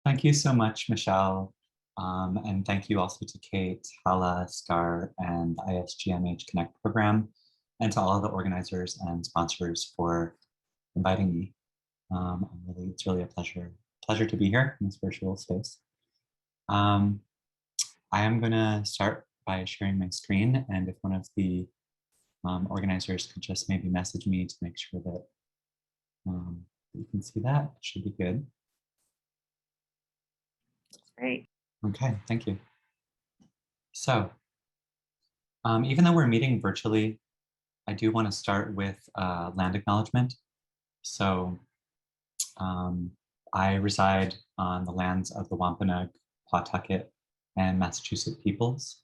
Thank you so much, Michelle. And thank you also to Kate, Hala, Scar, and ISGMH Connect program, and to all of the organizers and sponsors for inviting me. It's really a pleasure to be here in this virtual space. I am going to start by sharing my screen, and if one of the organizers could just maybe message me to make sure that you can see that, it should be good. Great. Okay, thank you. So, even though we're meeting virtually, I do want to start with land acknowledgement. So, I reside on the lands of the Wampanoag, Pawtucket, and Massachusetts peoples,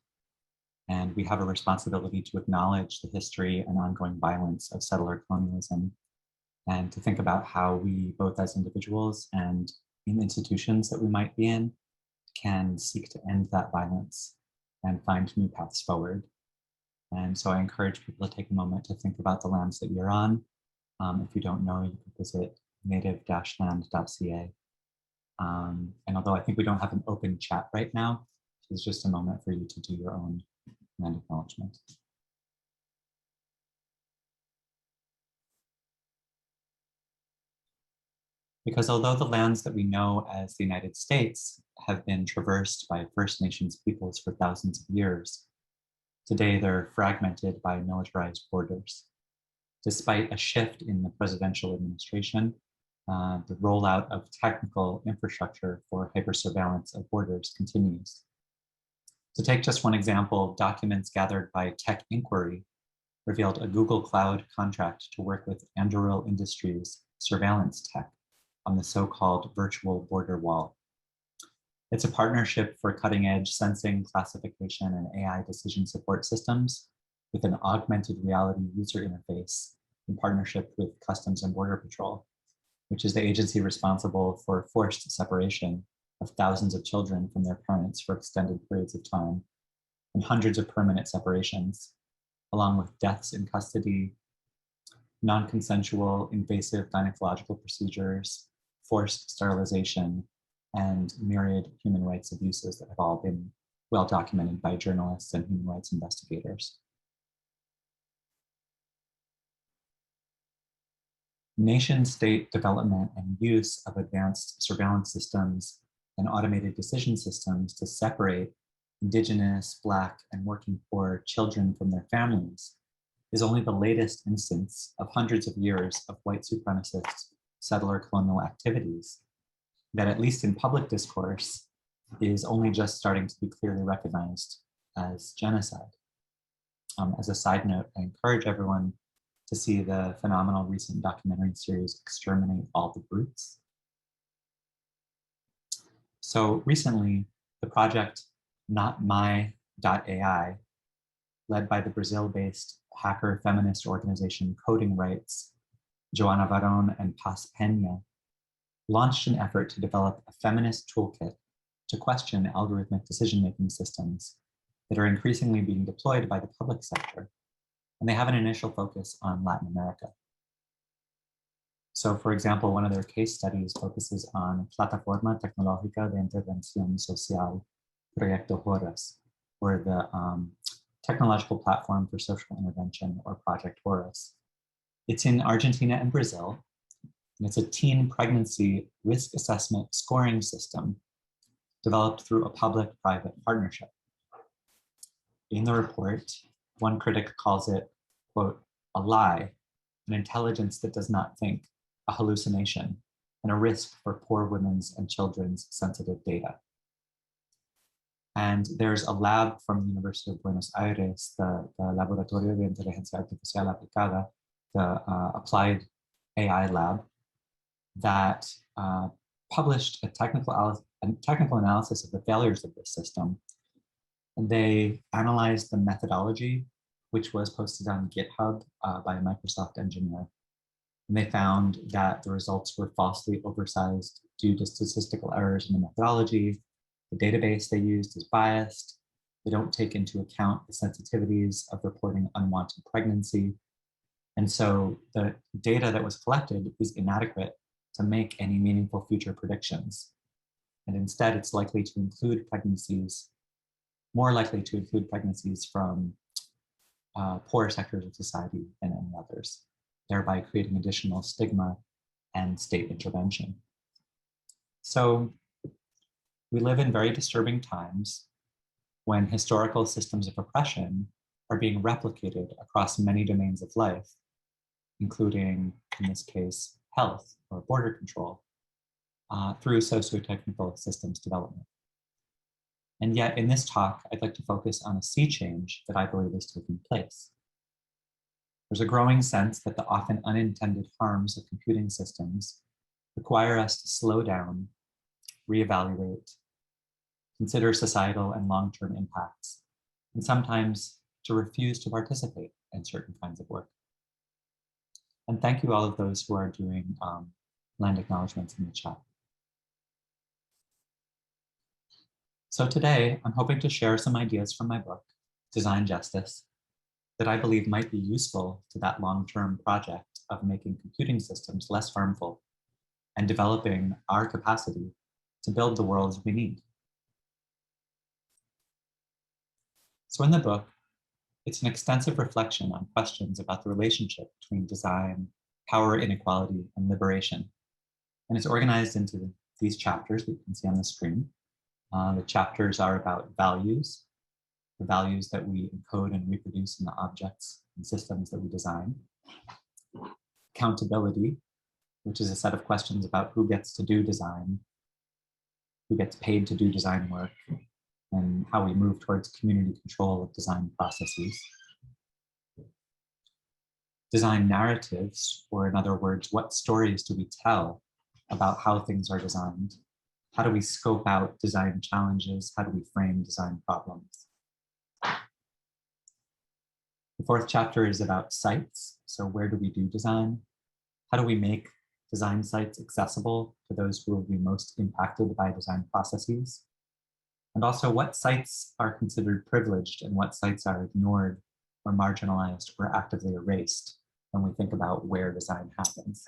and we have a responsibility to acknowledge the history and ongoing violence of settler colonialism, and to think about how we, both as individuals and in institutions that we might be in, can seek to end that violence and find new paths forward. And so I encourage people to take a moment to think about the lands that you're on. If you don't know, you can visit native-land.ca. And although I think we don't have an open chat right now, it's just a moment for you to do your own land acknowledgement. Because although the lands that we know as the United States have been traversed by First Nations peoples for thousands of years, today they're fragmented by militarized borders. Despite a shift in the presidential administration, the rollout of technical infrastructure for hypersurveillance of borders continues. To take just one example, documents gathered by Tech Inquiry revealed a Google Cloud contract to work with Anduril Industries surveillance tech on the so-called virtual border wall. It's a partnership for cutting-edge sensing, classification, and AI decision support systems with an augmented reality user interface in partnership with Customs and Border Patrol, which is the agency responsible for forced separation of thousands of children from their parents for extended periods of time, and hundreds of permanent separations, along with deaths in custody, non-consensual invasive gynecological procedures, forced sterilization, and myriad human rights abuses that have all been well documented by journalists and human rights investigators. Nation-state development and use of advanced surveillance systems and automated decision systems to separate Indigenous, Black, and working poor children from their families is only the latest instance of hundreds of years of white supremacist settler colonial activities that, at least in public discourse, is only just starting to be clearly recognized as genocide. As a side note, I encourage everyone to see the phenomenal recent documentary series, Exterminate All the Brutes. So recently, the project NotMy.ai, led by the Brazil-based hacker feminist organization Coding Rights, Joana Varón and Paz Peña, launched an effort to develop a feminist toolkit to question algorithmic decision-making systems that are increasingly being deployed by the public sector, and they have an initial focus on Latin America. So, for example, one of their case studies focuses on Plataforma Tecnológica de Intervención Social, Proyecto Horus, or the Technological Platform for Social Intervention, or Project Horus. It's in Argentina and Brazil, and it's a teen pregnancy risk assessment scoring system developed through a public-private partnership. In the report, one critic calls it, quote, a lie, an intelligence that does not think, a hallucination, and a risk for poor women's and children's sensitive data. And there's a lab from the University of Buenos Aires, the Laboratorio de Inteligencia Artificial Aplicada, the Applied AI Lab, that published a technical analysis of the failures of this system. And they analyzed the methodology, which was posted on GitHub by a Microsoft engineer. And they found that the results were falsely oversized due to statistical errors in the methodology. The database they used is biased. They don't take into account the sensitivities of reporting unwanted pregnancy. And so the data that was collected is inadequate to make any meaningful future predictions. And instead, it's likely to include pregnancies, more likely to include pregnancies from poor sectors of society than any others, thereby creating additional stigma and state intervention. So we live in very disturbing times when historical systems of oppression are being replicated across many domains of life, including, in this case, health or border control, through socio-technical systems development. And yet in this talk, I'd like to focus on a sea change that I believe is taking place. There's a growing sense that the often unintended harms of computing systems require us to slow down, reevaluate, consider societal and long-term impacts, and sometimes to refuse to participate in certain kinds of work. And thank you all of those who are doing land acknowledgements in the chat. So today, I'm hoping to share some ideas from my book, Design Justice, that I believe might be useful to that long-term project of making computing systems less harmful and developing our capacity to build the worlds we need. So in the book, it's an extensive reflection on questions about the relationship between design, power inequality, and liberation. And it's organized into these chapters that you can see on the screen. The chapters are about values, the values that we encode and reproduce in the objects and systems that we design. Accountability, which is a set of questions about who gets to do design, who gets paid to do design work, and how we move towards community control of design processes. Design narratives, or in other words, what stories do we tell about how things are designed? How do we scope out design challenges? How do we frame design problems? The fourth chapter is about sites. So where do we do design? How do we make design sites accessible to those who will be most impacted by design processes? And also what sites are considered privileged and what sites are ignored or marginalized or actively erased when we think about where design happens.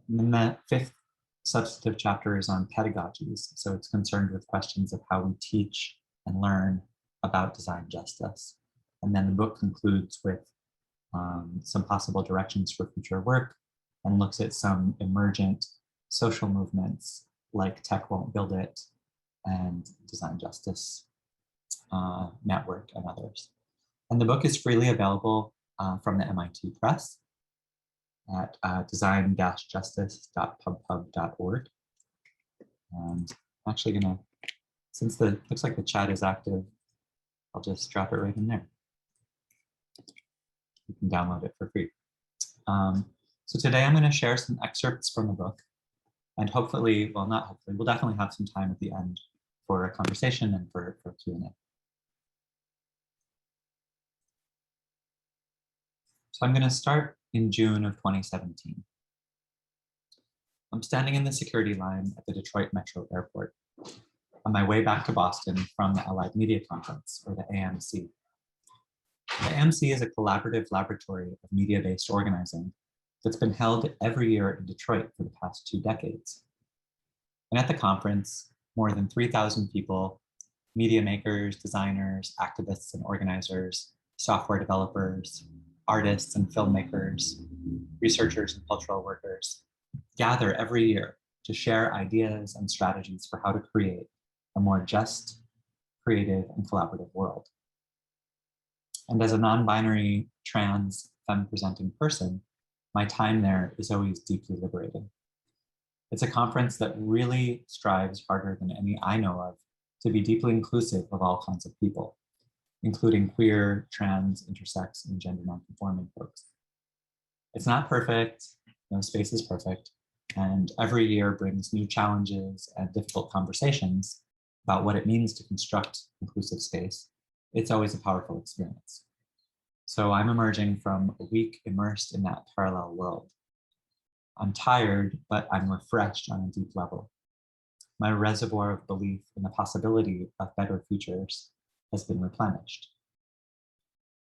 And then the fifth substantive chapter is on pedagogies. So it's concerned with questions of how we teach and learn about design justice. And then the book concludes with some possible directions for future work and looks at some emergent social movements like Tech Won't Build It and Design Justice Network and others. And the book is freely available from the MIT Press at design-justice.pubpub.org. And I'm actually gonna, since looks like the chat is active, I'll just drop it right in there. You can download it for free. So today I'm gonna share some excerpts from the book, and hopefully, well, not hopefully, we'll definitely have some time at the end for a conversation and for Q&A. So I'm gonna start in June of 2017. I'm standing in the security line at the Detroit Metro Airport on my way back to Boston from the Allied Media Conference, or the AMC. The AMC is a collaborative laboratory of media-based organizing that's been held every year in Detroit for the past 2 decades. And at the conference, more than 3,000 people, media makers, designers, activists and organizers, software developers, artists and filmmakers, researchers and cultural workers, gather every year to share ideas and strategies for how to create a more just, creative, and collaborative world. And as a non-binary, trans, femme-presenting person, my time there is always deeply liberating. It's a conference that really strives harder than any I know of to be deeply inclusive of all kinds of people, including queer, trans, intersex, and gender nonconforming folks. It's not perfect, no space is perfect, and every year brings new challenges and difficult conversations about what it means to construct inclusive space. It's always a powerful experience. So I'm emerging from a week immersed in that parallel world. I'm tired, but I'm refreshed on a deep level. My reservoir of belief in the possibility of better futures has been replenished.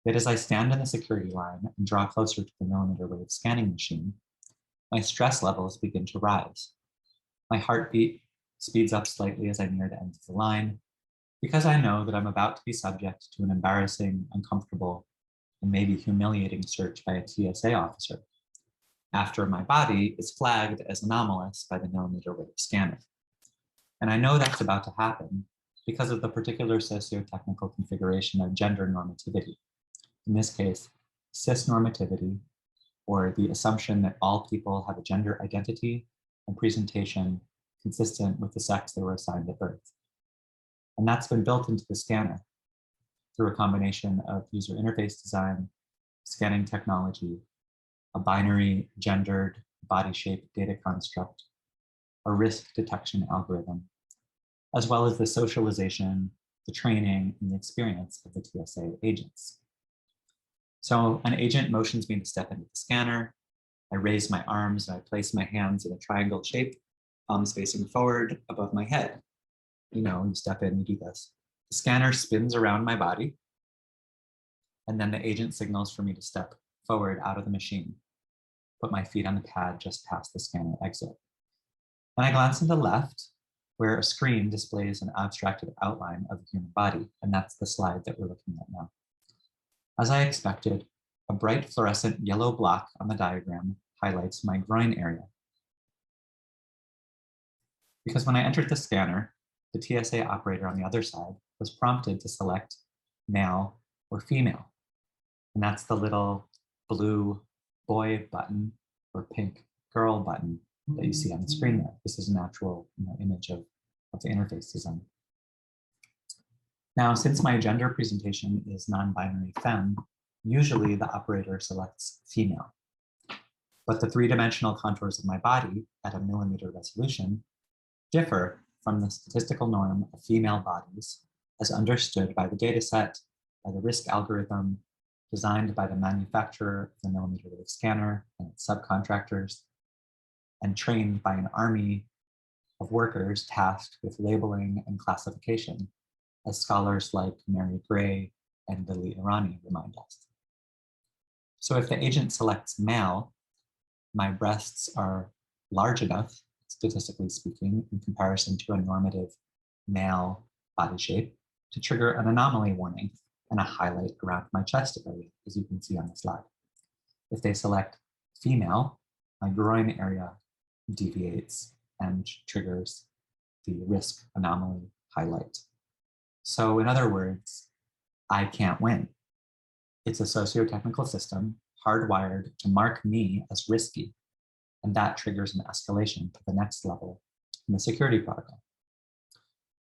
Yet as I stand in the security line and draw closer to the millimeter wave scanning machine, my stress levels begin to rise. My heartbeat speeds up slightly as I near the end of the line, because I know that I'm about to be subject to an embarrassing, uncomfortable, and maybe humiliating search by a TSA officer, after my body is flagged as anomalous by the millimeter wave scanner. And I know that's about to happen because of the particular socio-technical configuration of gender normativity. In this case, cis normativity, or the assumption that all people have a gender identity and presentation consistent with the sex they were assigned at birth. And that's been built into the scanner through a combination of user interface design, scanning technology, a binary gendered body shape data construct, a risk detection algorithm, as well as the socialization, the training, and the experience of the TSA agents. So an agent motions me to step into the scanner. I raise my arms and I place my hands in a triangle shape, palms facing forward above my head. You know, you step in, you do this. The scanner spins around my body, and then the agent signals for me to step forward out of the machine, put my feet on the pad just past the scanner exit. And I glance to the left, where a screen displays an abstracted outline of the human body, and that's the slide that we're looking at now. As I expected, a bright fluorescent yellow block on the diagram highlights my groin area. Because when I entered the scanner, the TSA operator on the other side was prompted to select male or female. And that's the little blue boy button or pink girl button that you see on the screen there. This is an actual image of the interface design. Now, since my gender presentation is non-binary femme, usually the operator selects female. But the three-dimensional contours of my body at a millimeter resolution differ from the statistical norm of female bodies as understood by the dataset, by the risk algorithm, designed by the manufacturer of the millimeter wave scanner and its subcontractors, and trained by an army of workers tasked with labeling and classification, as scholars like Mary Gray and Lily Irani remind us. So if the agent selects male, my breasts are large enough, statistically speaking, in comparison to a normative male body shape, to trigger an anomaly warning and a highlight around my chest area, as you can see on the slide. If they select female, my groin area deviates and triggers the risk anomaly highlight. So in other words, I can't win. It's a socio-technical system hardwired to mark me as risky, and that triggers an escalation to the next level in the security protocol.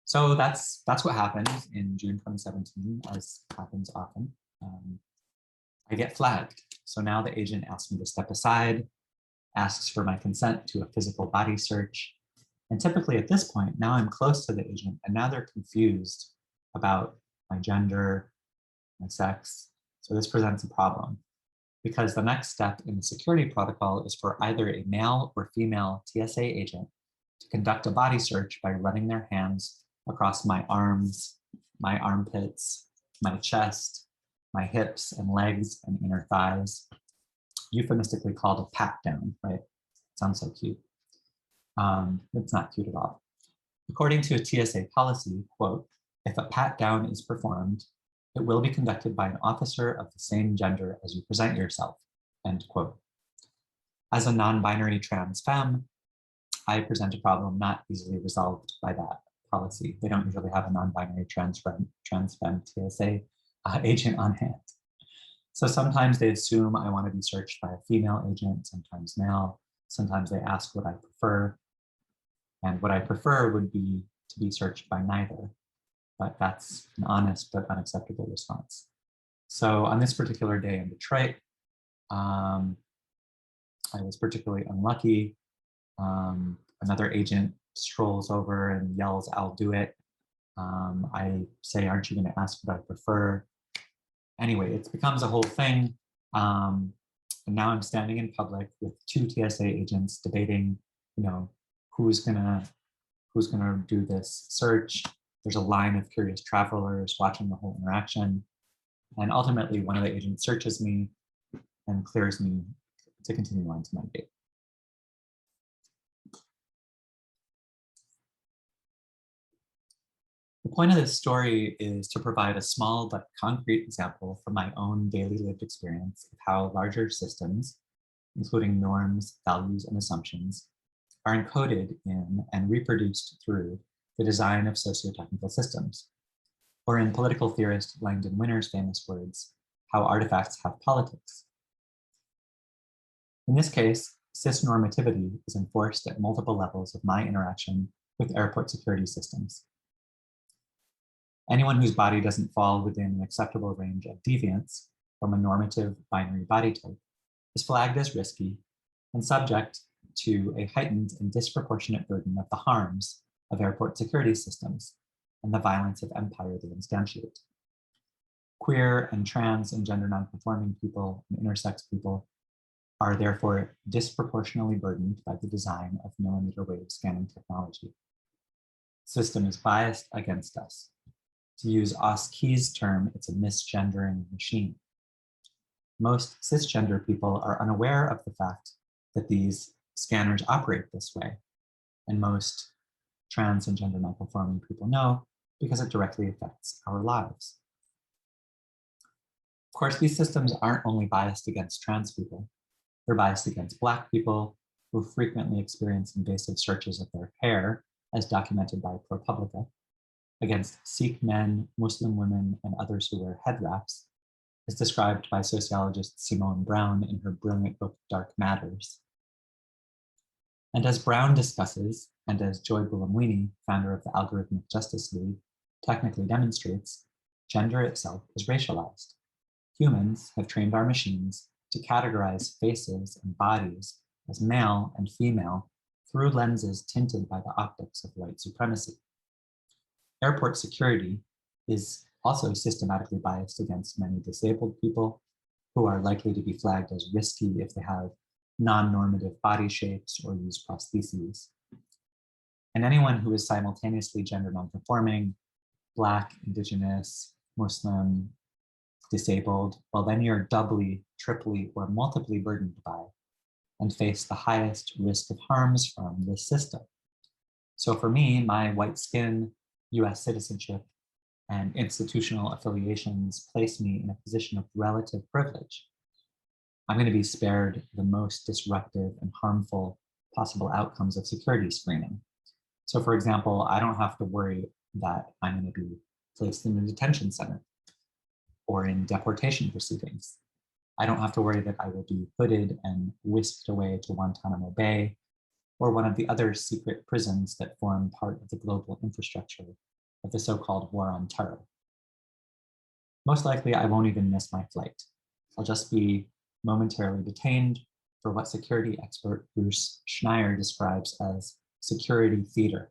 So that's what happened in June 2017, as happens often. I get flagged. So now the agent asks me to step aside, asks for my consent to a physical body search. And typically at this point, now I'm close to the agent, and now they're confused about my gender, my sex. So this presents a problem, because the next step in the security protocol is for either a male or female TSA agent to conduct a body search by running their hands across my arms, my armpits, my chest, my hips and legs and inner thighs, euphemistically called a pat down, right? Sounds so cute. It's not cute at all. According to a TSA policy, quote, if a pat down is performed, it will be conducted by an officer of the same gender as you present yourself, end quote. As a non-binary trans femme, I present a problem not easily resolved by that policy. They don't usually have a non-binary trans femme TSA agent on hand. So sometimes they assume I want to be searched by a female agent, sometimes male. Sometimes they ask what I prefer. And what I prefer would be to be searched by neither. But that's an honest but unacceptable response. So on this particular day in Detroit, I was particularly unlucky. Another agent strolls over and yells, "I'll do it." I say, "Aren't you going to ask what I prefer?" Anyway, it becomes a whole thing. And now I'm standing in public with two TSA agents debating, who's gonna do this search. There's a line of curious travelers watching the whole interaction. And ultimately, one of the agents searches me and clears me to continue on to my gate. The point of this story is to provide a small but concrete example from my own daily lived experience of how larger systems, including norms, values, and assumptions, are encoded in and reproduced through the design of socio-technical systems, or in political theorist Langdon Winner's famous words, how artifacts have politics. In this case, cis-normativity is enforced at multiple levels of my interaction with airport security systems. Anyone whose body doesn't fall within an acceptable range of deviance from a normative binary body type is flagged as risky and subject to a heightened and disproportionate burden of the harms of airport security systems and the violence of empire they instantiate. Queer and trans and gender nonconforming people and intersex people are therefore disproportionately burdened by the design of millimeter wave scanning technology. The system is biased against us. To use Oski's term, it's a misgendering machine. Most cisgender people are unaware of the fact that these scanners operate this way, and most trans and gender nonconforming people know because it directly affects our lives. Of course, these systems aren't only biased against trans people. They're biased against Black people who frequently experience invasive searches of their hair, as documented by ProPublica, against Sikh men, Muslim women, and others who wear head wraps, as described by sociologist Simone Brown in her brilliant book, Dark Matters. And as Brown discusses, and as Joy Buolamwini, founder of the Algorithmic Justice League, technically demonstrates, gender itself is racialized. Humans have trained our machines to categorize faces and bodies as male and female through lenses tinted by the optics of white supremacy. Airport security is also systematically biased against many disabled people who are likely to be flagged as risky if they have non-normative body shapes or use prostheses. And anyone who is simultaneously gender nonconforming, Black, Indigenous, Muslim, disabled, well, then you're doubly, triply, or multiply burdened by and face the highest risk of harms from this system. So for me, my white skin, US citizenship, and institutional affiliations place me in a position of relative privilege. I'm going to be spared the most disruptive and harmful possible outcomes of security screening. So for example, I don't have to worry that I'm going to be placed in a detention center or in deportation proceedings. I don't have to worry that I will be hooded and whisked away to Guantanamo Bay or one of the other secret prisons that form part of the global infrastructure of the so-called war on terror. Most likely, I won't even miss my flight. I'll just be momentarily detained for what security expert Bruce Schneier describes as security theater.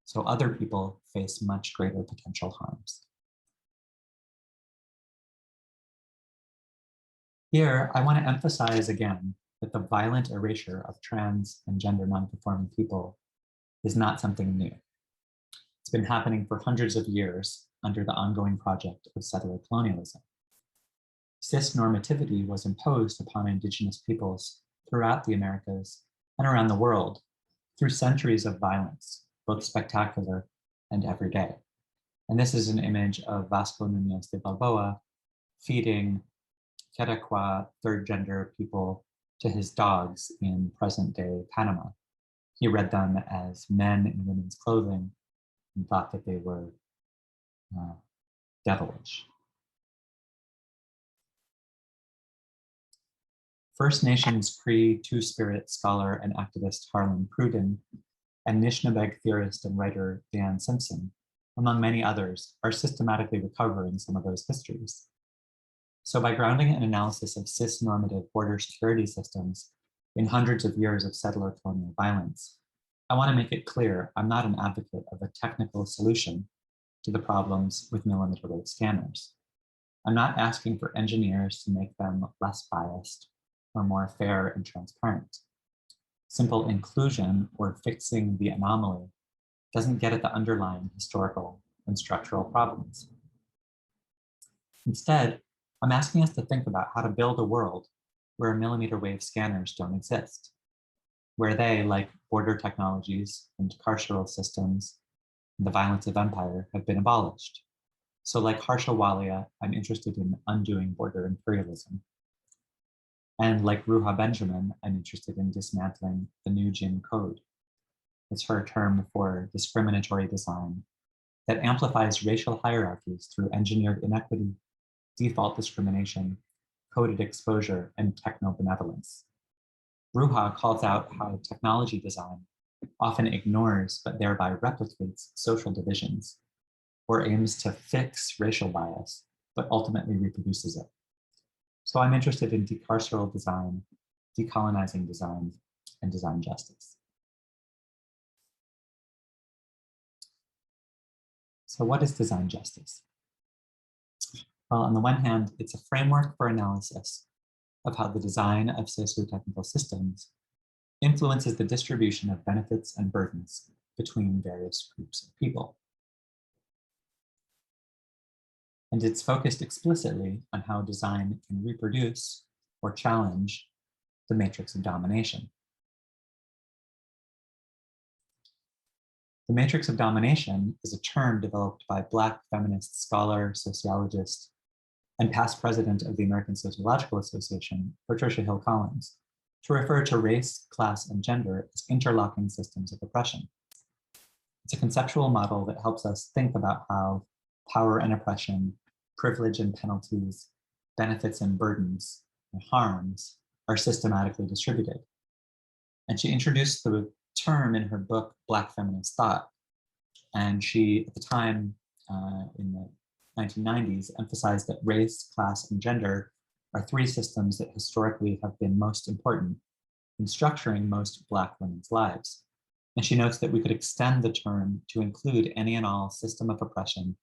So other people face much greater potential harms. Here, I want to emphasize again that the violent erasure of trans and gender nonconforming people is not something new. It's been happening for hundreds of years under the ongoing project of settler colonialism. Cis-normativity was imposed upon Indigenous peoples throughout the Americas and around the world through centuries of violence, both spectacular and everyday. And this is an image of Vasco Núñez de Balboa feeding Quechua third gender people to his dogs in present day Panama. He read them as men in women's clothing and thought that they were devilish. First Nations Cree Two-Spirit scholar and activist Harlan Pruden and Nishnabeg theorist and writer Dan Simpson, among many others, are systematically recovering some of those histories. So by grounding an analysis of cis-normative border security systems in hundreds of years of settler colonial violence, I want to make it clear I'm not an advocate of a technical solution to the problems with millimeter wave scanners. I'm not asking for engineers to make them less biased or more fair and transparent. Simple inclusion or fixing the anomaly doesn't get at the underlying historical and structural problems. Instead, I'm asking us to think about how to build a world where millimeter wave scanners don't exist, where they, like border technologies and carceral systems, and the violence of empire have been abolished. So like Harsha Walia, I'm interested in undoing border imperialism. And like Ruha Benjamin, I'm interested in dismantling the new Jim Code. It's her term for discriminatory design that amplifies racial hierarchies through engineered inequity, default discrimination, coded exposure, and techno-benevolence. Ruha calls out how technology design often ignores but thereby replicates social divisions, or aims to fix racial bias, but ultimately reproduces it. So I'm interested in decarceral design, decolonizing design, and design justice. So what is design justice? Well, on the one hand, it's a framework for analysis of how the design of socio-technical systems influences the distribution of benefits and burdens between various groups of people. And it's focused explicitly on how design can reproduce or challenge the matrix of domination. The matrix of domination is a term developed by Black feminist scholar, sociologist, and past president of the American Sociological Association, Patricia Hill Collins, to refer to race, class, and gender as interlocking systems of oppression. It's a conceptual model that helps us think about how power and oppression, privilege and penalties, benefits and burdens, and harms are systematically distributed. And she introduced the term in her book, Black Feminist Thought. And she, at the time, in the 1990s, emphasized that race, class, and gender are three systems that historically have been most important in structuring most Black women's lives. And she notes that we could extend the term to include any and all system of oppression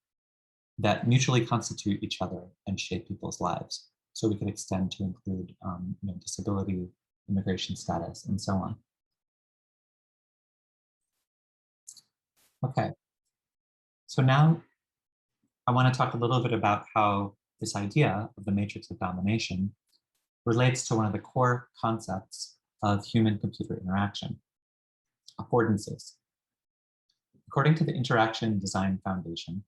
that mutually constitute each other and shape people's lives. So we could extend to include disability, immigration status, and so on. Okay, so now I want to talk a little bit about how this idea of the matrix of domination relates to one of the core concepts of human-computer interaction, affordances. According to the Interaction Design Foundation,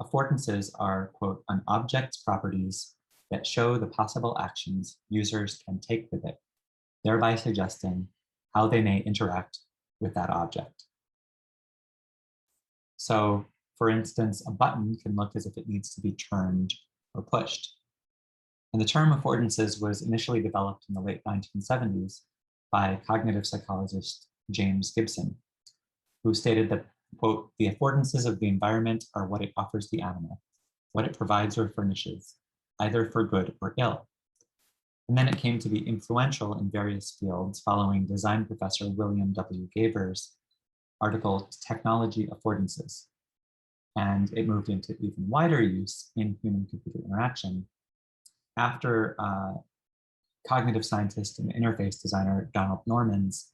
affordances are, quote, an object's properties that show the possible actions users can take with it, thereby suggesting how they may interact with that object. So, for instance, a button can look as if it needs to be turned or pushed. And the term affordances was initially developed in the late 1970s by cognitive psychologist James Gibson, who stated that, quote, the affordances of the environment are what it offers the animal, what it provides or furnishes, either for good or ill. And then it came to be influential in various fields following design professor William W. Gaber's article, Technology Affordances. And it moved into even wider use in human-computer interaction after cognitive scientist and interface designer Donald Norman's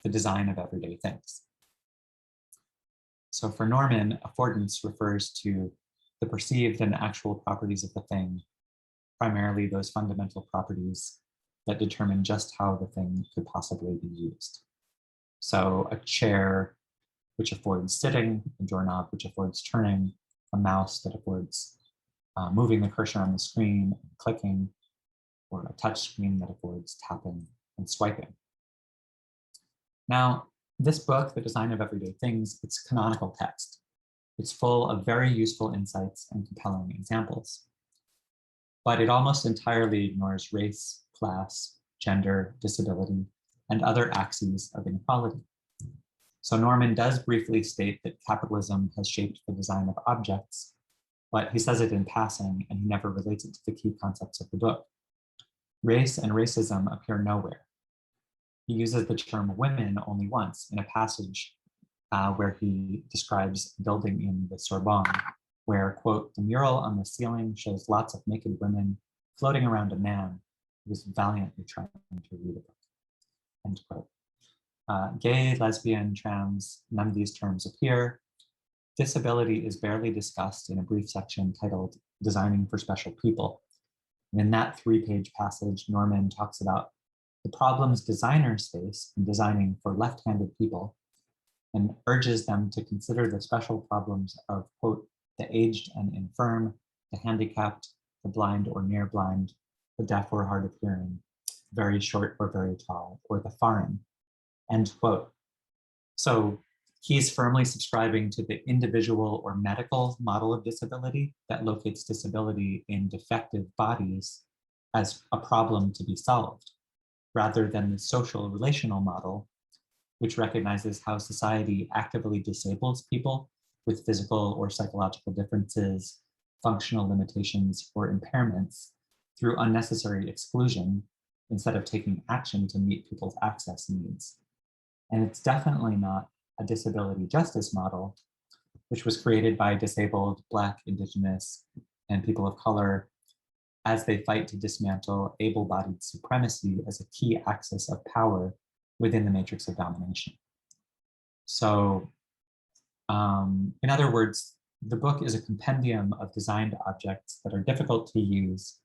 The Design of Everyday Things. So for Norman, affordance refers to the perceived and actual properties of the thing, primarily those fundamental properties that determine just how the thing could possibly be used. So a chair, which affords sitting, a doorknob, which affords turning, a mouse that affords moving the cursor on the screen, clicking, or a touch screen that affords tapping and swiping. Now, this book, The Design of Everyday Things, it's canonical text. It's full of very useful insights and compelling examples. But it almost entirely ignores race, class, gender, disability, and other axes of inequality. So Norman does briefly state that capitalism has shaped the design of objects, but he says it in passing and he never relates it to the key concepts of the book. Race and racism appear nowhere. He uses the term women only once in a passage where he describes a building in the Sorbonne, where, quote, the mural on the ceiling shows lots of naked women floating around a man who is valiantly trying to read a book, end quote. Gay, lesbian, trans, none of these terms appear. Disability is barely discussed in a brief section titled Designing for Special People. And in that 3-page passage, Norman talks about the problems designers face in designing for left-handed people and urges them to consider the special problems of, quote, the aged and infirm, the handicapped, the blind or near blind, the deaf or hard of hearing, very short or very tall, or the foreign, end quote. So he's firmly subscribing to the individual or medical model of disability that locates disability in defective bodies as a problem to be solved, rather than the social relational model, which recognizes how society actively disables people with physical or psychological differences, functional limitations, or impairments through unnecessary exclusion instead of taking action to meet people's access needs. And it's definitely not a disability justice model, which was created by disabled, Black, Indigenous, and people of color as they fight to dismantle able-bodied supremacy as a key axis of power within the matrix of domination. So, in other words, the book is a compendium of designed objects that are difficult to use,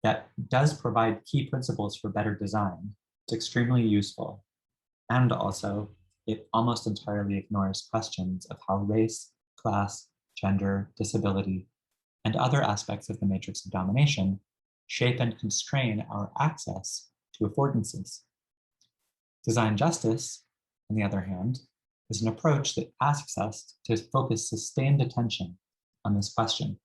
that does provide key principles for better design. It's extremely useful. And also, it almost entirely ignores questions of how race, class, gender, disability, and other aspects of the matrix of domination shape and constrain our access to affordances. Design justice, on the other hand, is an approach that asks us to focus sustained attention on this question,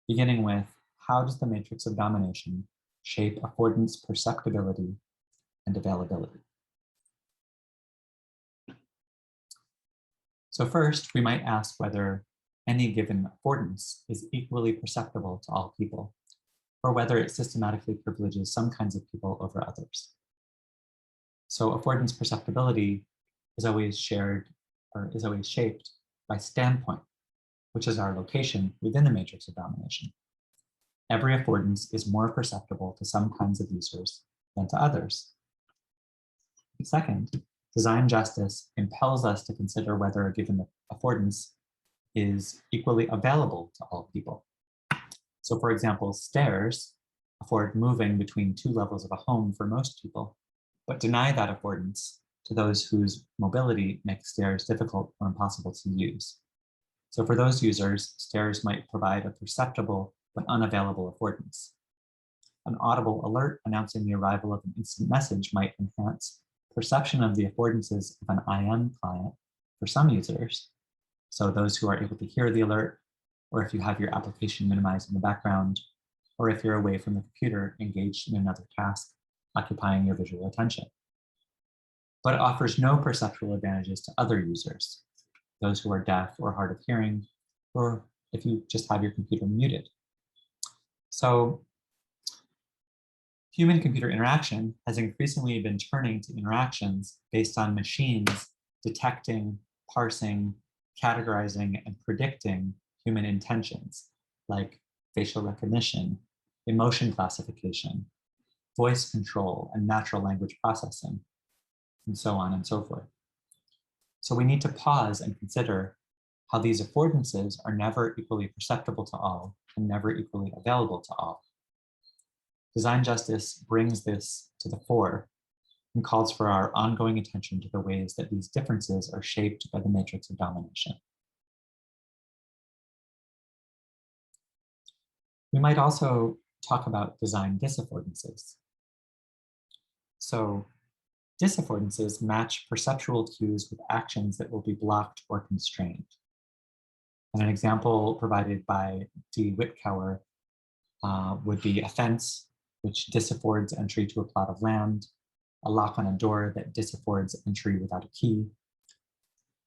beginning with how does the matrix of domination shape affordance perceptibility and availability? So first, we might ask whether any given affordance is equally perceptible to all people, or whether it systematically privileges some kinds of people over others. So affordance perceptibility is always shared, or is always shaped by standpoint, which is our location within the matrix of domination. Every affordance is more perceptible to some kinds of users than to others. Second, design justice impels us to consider whether a given affordance is equally available to all people. So for example, stairs afford moving between two levels of a home for most people, but deny that affordance to those whose mobility makes stairs difficult or impossible to use. So for those users, stairs might provide a perceptible but unavailable affordance. An audible alert announcing the arrival of an instant message might enhance perception of the affordances of an IM client for some users. So those who are able to hear the alert, or if you have your application minimized in the background, or if you're away from the computer engaged in another task occupying your visual attention. But it offers no perceptual advantages to other users, those who are deaf or hard of hearing, or if you just have your computer muted. So human-computer interaction has increasingly been turning to interactions based on machines detecting, parsing, categorizing, and predicting human intentions, like facial recognition, emotion classification, voice control, and natural language processing, and so on and so forth. So we need to pause and consider how these affordances are never equally perceptible to all and never equally available to all. Design justice brings this to the fore and calls for our ongoing attention to the ways that these differences are shaped by the matrix of domination. We might also talk about design disaffordances. So disaffordances match perceptual cues with actions that will be blocked or constrained. And an example provided by D. Whitcower would be a fence, which disaffords entry to a plot of land, a lock on a door that disaffords entry without a key,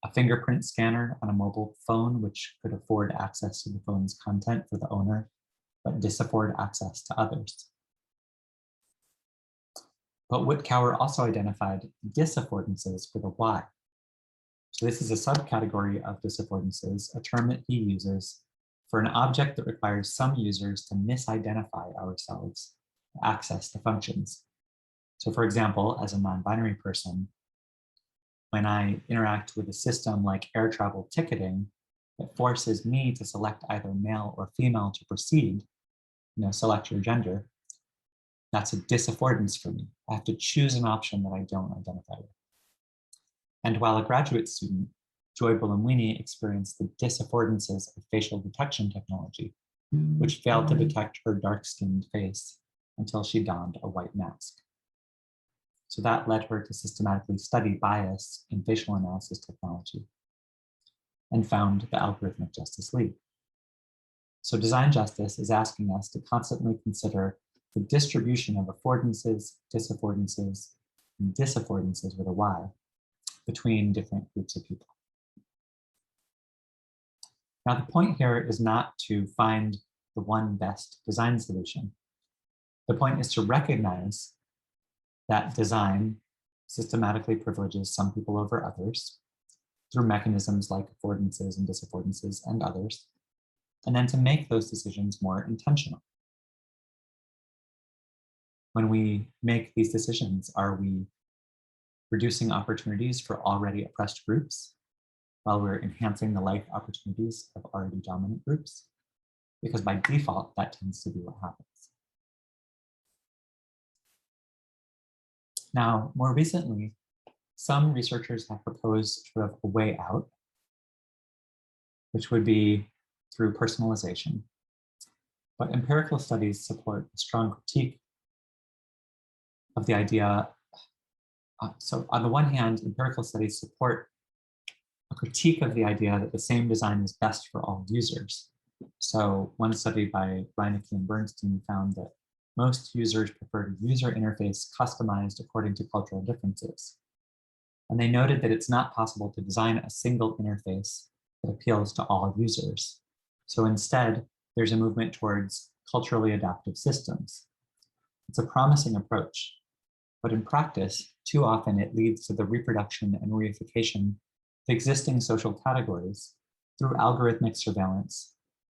a fingerprint scanner on a mobile phone, which could afford access to the phone's content for the owner, but disafford access to others. But Whitcower also identified disaffordances with a Y. So this is a subcategory of disaffordances, a term that he uses for an object that requires some users to misidentify ourselves to access the functions. So for example, as a non-binary person, when I interact with a system like air travel ticketing that forces me to select either male or female to proceed, select your gender, that's a disaffordance for me. I have to choose an option that I don't identify with. And while a graduate student, Joy Buolamwini experienced the disaffordances of facial detection technology, which failed to detect her dark-skinned face until she donned a white mask. So that led her to systematically study bias in facial analysis technology and found the Algorithmic Justice League. So design justice is asking us to constantly consider the distribution of affordances, disaffordances, and disaffordances with a Y between different groups of people. Now, the point here is not to find the one best design solution. The point is to recognize that design systematically privileges some people over others through mechanisms like affordances and disaffordances and others, and then to make those decisions more intentional. When we make these decisions, are we reducing opportunities for already oppressed groups while we're enhancing the life opportunities of already dominant groups? Because by default, that tends to be what happens. Now, more recently, some researchers have proposed sort of a way out, which would be through personalization. But empirical studies support a strong critique of the idea. So on the one hand, empirical studies support a critique of the idea that the same design is best for all users. So one study by Reinecke and Bernstein found that most users prefer a user interface customized according to cultural differences. And they noted that it's not possible to design a single interface that appeals to all users. So instead, there's a movement towards culturally adaptive systems. It's a promising approach, but in practice, too often it leads to the reproduction and reification of existing social categories through algorithmic surveillance,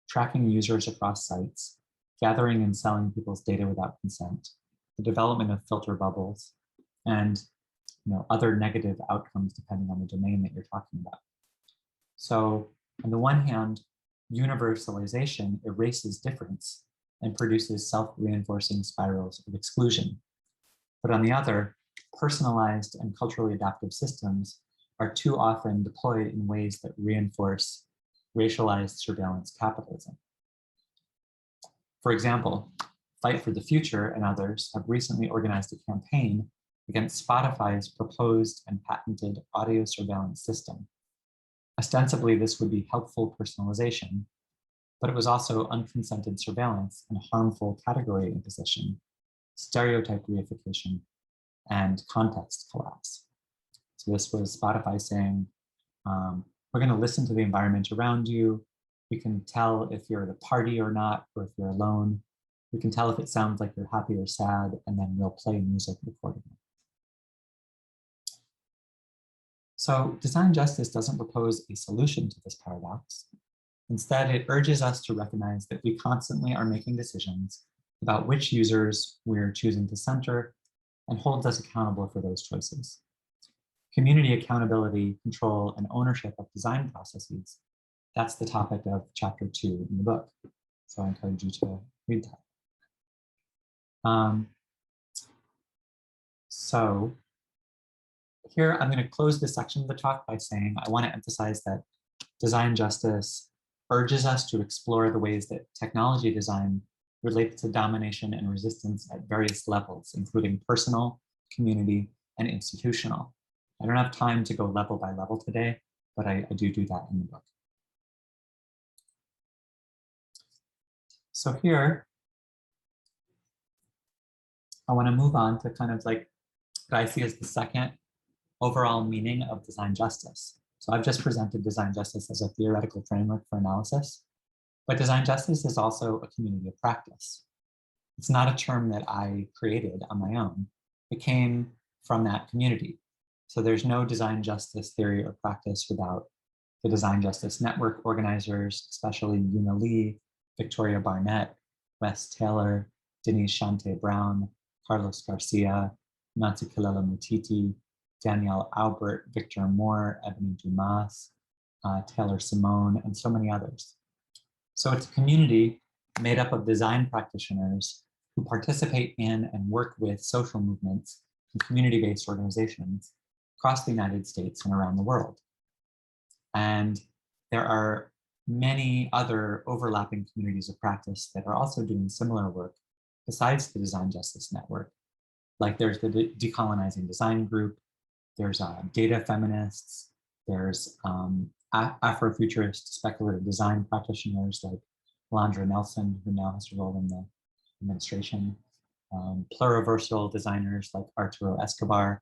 tracking users across sites, gathering and selling people's data without consent, the development of filter bubbles, and other negative outcomes depending on the domain that you're talking about. So on the one hand, universalization erases difference and produces self-reinforcing spirals of exclusion. But on the other, personalized and culturally adaptive systems are too often deployed in ways that reinforce racialized surveillance capitalism. For example, Fight for the Future and others have recently organized a campaign against Spotify's proposed and patented audio surveillance system. Ostensibly, this would be helpful personalization, but it was also unconsented surveillance and harmful category imposition, stereotype reification, and context collapse. So this was Spotify saying, we're going to listen to the environment around you. We can tell if you're at a party or not, or if you're alone. We can tell if it sounds like you're happy or sad, and then we'll play music accordingly. So design justice doesn't propose a solution to this paradox. Instead, it urges us to recognize that we constantly are making decisions about which users we're choosing to center and holds us accountable for those choices. Community accountability, control, and ownership of design processes, that's the topic of chapter 2 in the book. So I encourage you to read that. So here, I'm going to close this section of the talk by saying I want to emphasize that design justice urges us to explore the ways that technology design relates to domination and resistance at various levels, including personal, community, and institutional. I don't have time to go level by level today, but I do that in the book. So here, I want to move on to kind of like what I see as the second overall meaning of design justice. So I've just presented design justice as a theoretical framework for analysis, but design justice is also a community of practice. It's not a term that I created on my own. It came from that community. So there's no design justice theory or practice without the design justice network organizers, especially Una Lee, Victoria Barnett, Wes Taylor, Denise Shante Brown, Carlos Garcia, Nancy Kilela Mutiti, Danielle Albert, Victor Moore, Ebony Dumas, Taylor Simone, and so many others. So it's a community made up of design practitioners who participate in and work with social movements and community-based organizations across the United States and around the world. And there are many other overlapping communities of practice that are also doing similar work besides the Design Justice Network. Like there's the Decolonizing Design Group, there's data feminists, there's Afrofuturist speculative design practitioners like Alondra Nelson, who now has a role in the administration, pluriversal designers like Arturo Escobar,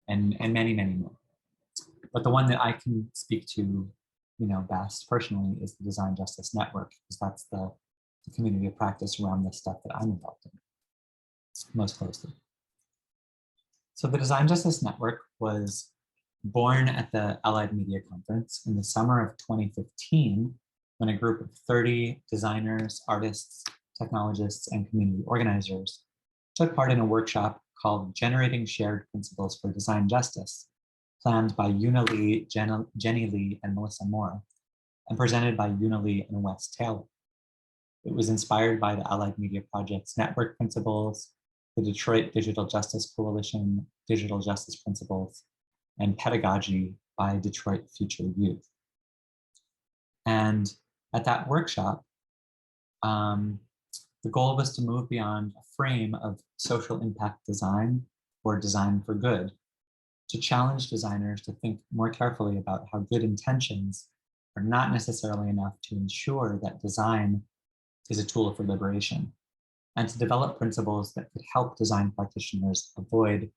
and many, many more. But the one that I can speak to, best personally is the Design Justice Network, because that's the community of practice around this stuff that I'm involved in most closely. So the Design Justice Network was born at the Allied Media Conference in the summer of 2015, when a group of 30 designers, artists, technologists, and community organizers took part in a workshop called Generating Shared Principles for Design Justice, planned by Una Lee, Jenny Lee, and Melissa Moore, and presented by Una Lee and Wes Taylor. It was inspired by the Allied Media Project's network principles, the Detroit Digital Justice Coalition, Digital Justice Principles, and pedagogy by Detroit Future Youth. And at that workshop, the goal was to move beyond a frame of social impact design or design for good, to challenge designers to think more carefully about how good intentions are not necessarily enough to ensure that design is a tool for liberation, and to develop principles that could help design practitioners avoid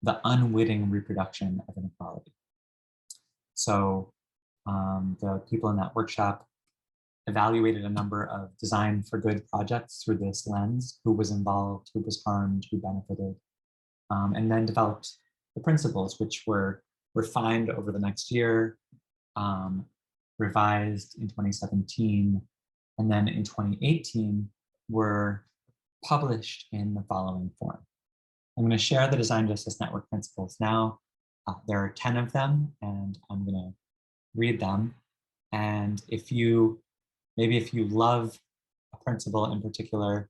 the unwitting reproduction of inequality. So the people in that workshop evaluated a number of design for good projects through this lens: who was involved, who was harmed, who benefited, and then developed the principles, which were refined over the next year, revised in 2017, and then in 2018 were published in the following form. I'm going to share the Design Justice Network principles now. There are 10 of them, and I'm going to read them. And if you love a principle in particular,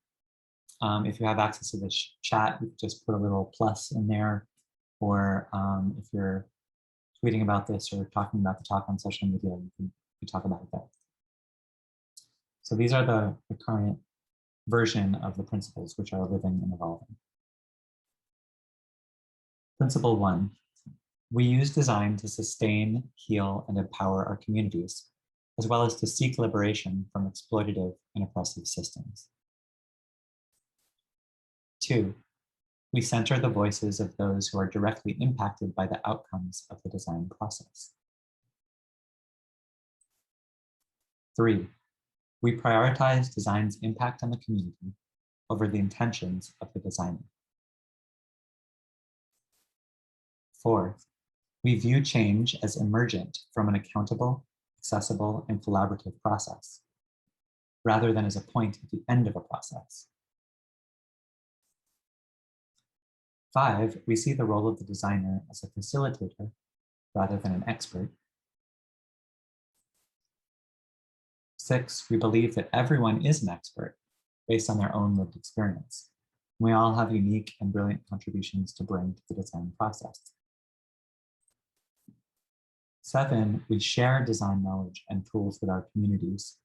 if you have access to this chat, you can just put a little plus in there. Or if you're tweeting about this or talking about the talk on social media, you can talk about it there. So these are the current version of the principles, which are living and evolving. Principle 1, we use design to sustain, heal, and empower our communities, as well as to seek liberation from exploitative and oppressive systems. 2, we center the voices of those who are directly impacted by the outcomes of the design process. 3, we prioritize design's impact on the community over the intentions of the designer. 4, we view change as emergent from an accountable, accessible, and collaborative process, rather than as a point at the end of a process. 5, we see the role of the designer as a facilitator rather than an expert. 6, we believe that everyone is an expert based on their own lived experience. We all have unique and brilliant contributions to bring to the design process. 7, we share design knowledge and tools with our communities,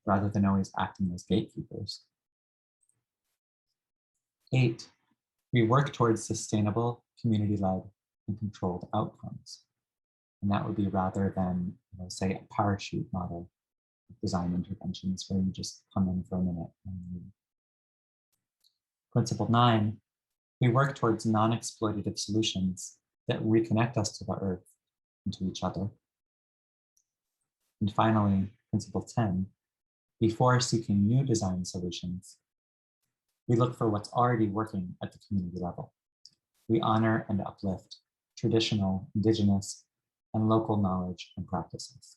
rather than always acting as gatekeepers. 8, we work towards sustainable, community-led, and controlled outcomes. And that would be rather than, say, a parachute model of design interventions where you just come in for a minute and leave. Principle 9, we work towards non-exploitative solutions that reconnect us to the earth and to each other. And finally, principle 10, before seeking new design solutions, we look for what's already working at the community level. We honor and uplift traditional, indigenous, and local knowledge and practices.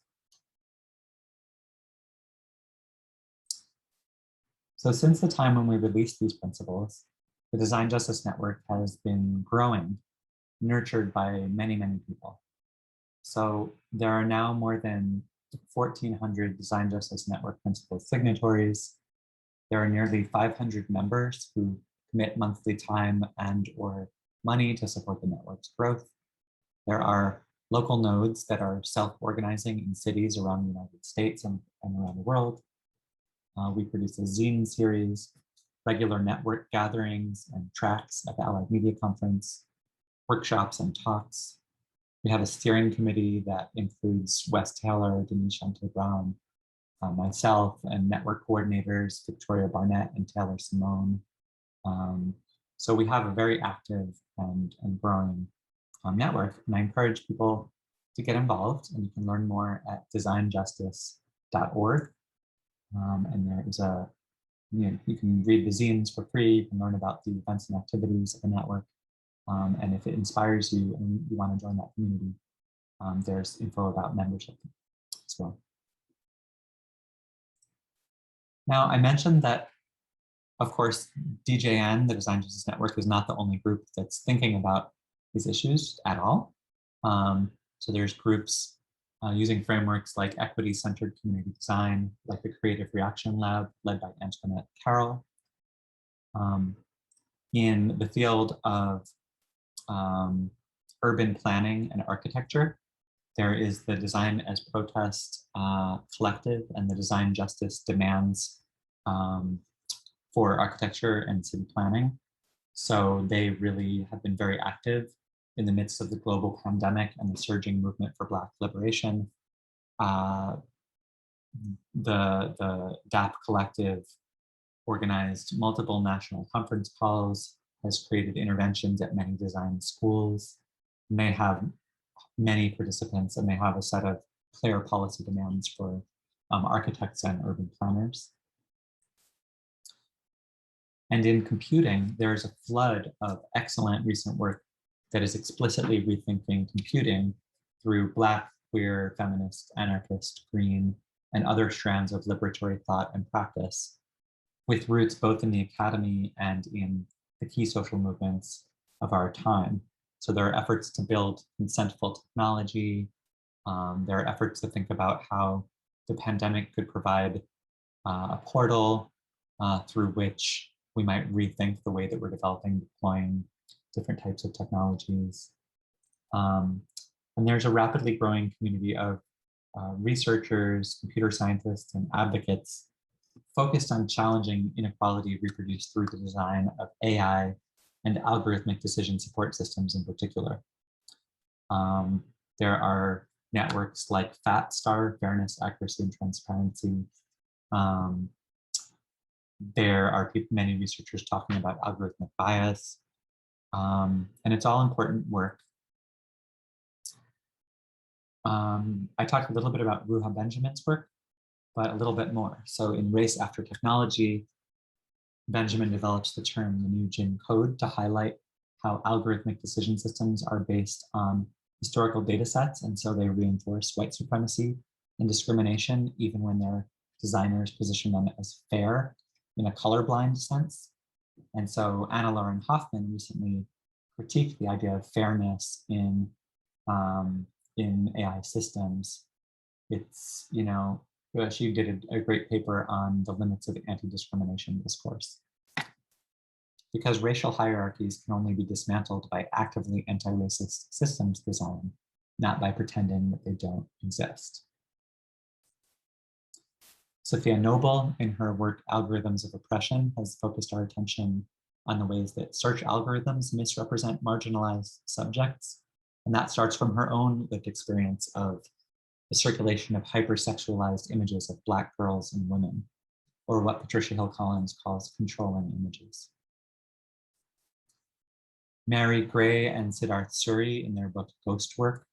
So since the time when we released these principles, the Design Justice Network has been growing, nurtured by many, many people. So there are now more than 1,400 Design Justice Network principle signatories. There are nearly 500 members who commit monthly time and/or money to support the network's growth. There are local nodes that are self-organizing in cities around the United States and around the world. We produce a zine series, regular network gatherings and tracks at the Allied Media Conference, workshops and talks. We have a steering committee that includes Wes Taylor, Denise Shante-Brown, myself, and network coordinators, Victoria Barnett and Taylor Simone. So we have a very active and growing network, and I encourage people to get involved, and you can learn more at designjustice.org. And there is you can read the zines for free, you can learn about the events and activities of the network, and if it inspires you and you want to join that community, there's info about membership as well. Now, I mentioned that, of course, DJN, the Design Justice Network, is not the only group that's thinking about these issues at all. So there's groups using frameworks like equity-centered community design, like the Creative Reaction Lab, led by Antoinette Carroll. In the field of urban planning and architecture, there is the Design as Protest Collective and the Design Justice Demands for architecture and city planning. So they really have been very active in the midst of the global pandemic and the surging movement for Black liberation. The DAP Collective organized multiple national conference calls, has created interventions at many design schools, and they have many participants, and they have a set of clear policy demands for architects and urban planners. And in computing, there's a flood of excellent recent work that is explicitly rethinking computing through Black, queer, feminist, anarchist, green, and other strands of liberatory thought and practice, with roots both in the academy and in the key social movements of our time. So there are efforts to build consentful technology. There are efforts to think about how the pandemic could provide a portal through which we might rethink the way that we're developing, deploying different types of technologies. And there's a rapidly growing community of researchers, computer scientists, and advocates focused on challenging inequality reproduced through the design of AI and algorithmic decision support systems in particular. There are networks like FATSTAR, Fairness, Accuracy, and Transparency. There are many researchers talking about algorithmic bias, and it's all important work. I talked a little bit about Ruha Benjamin's work, but a little bit more. So in Race After Technology, Benjamin develops the term the new Jim Code to highlight how algorithmic decision systems are based on historical data sets, and so they reinforce white supremacy and discrimination, even when their designers position them as fair in a colorblind sense. And so Anna Lauren Hoffman recently critiqued the idea of fairness in AI systems. It's, she did a great paper on the limits of anti-discrimination discourse. Because racial hierarchies can only be dismantled by actively anti-racist systems design, not by pretending that they don't exist. Sophia Noble, in her work Algorithms of Oppression, has focused our attention on the ways that search algorithms misrepresent marginalized subjects. And that starts from her own lived experience of the circulation of hypersexualized images of Black girls and women, or what Patricia Hill Collins calls controlling images. Mary Gray and Siddharth Suri, in their book Ghost Work,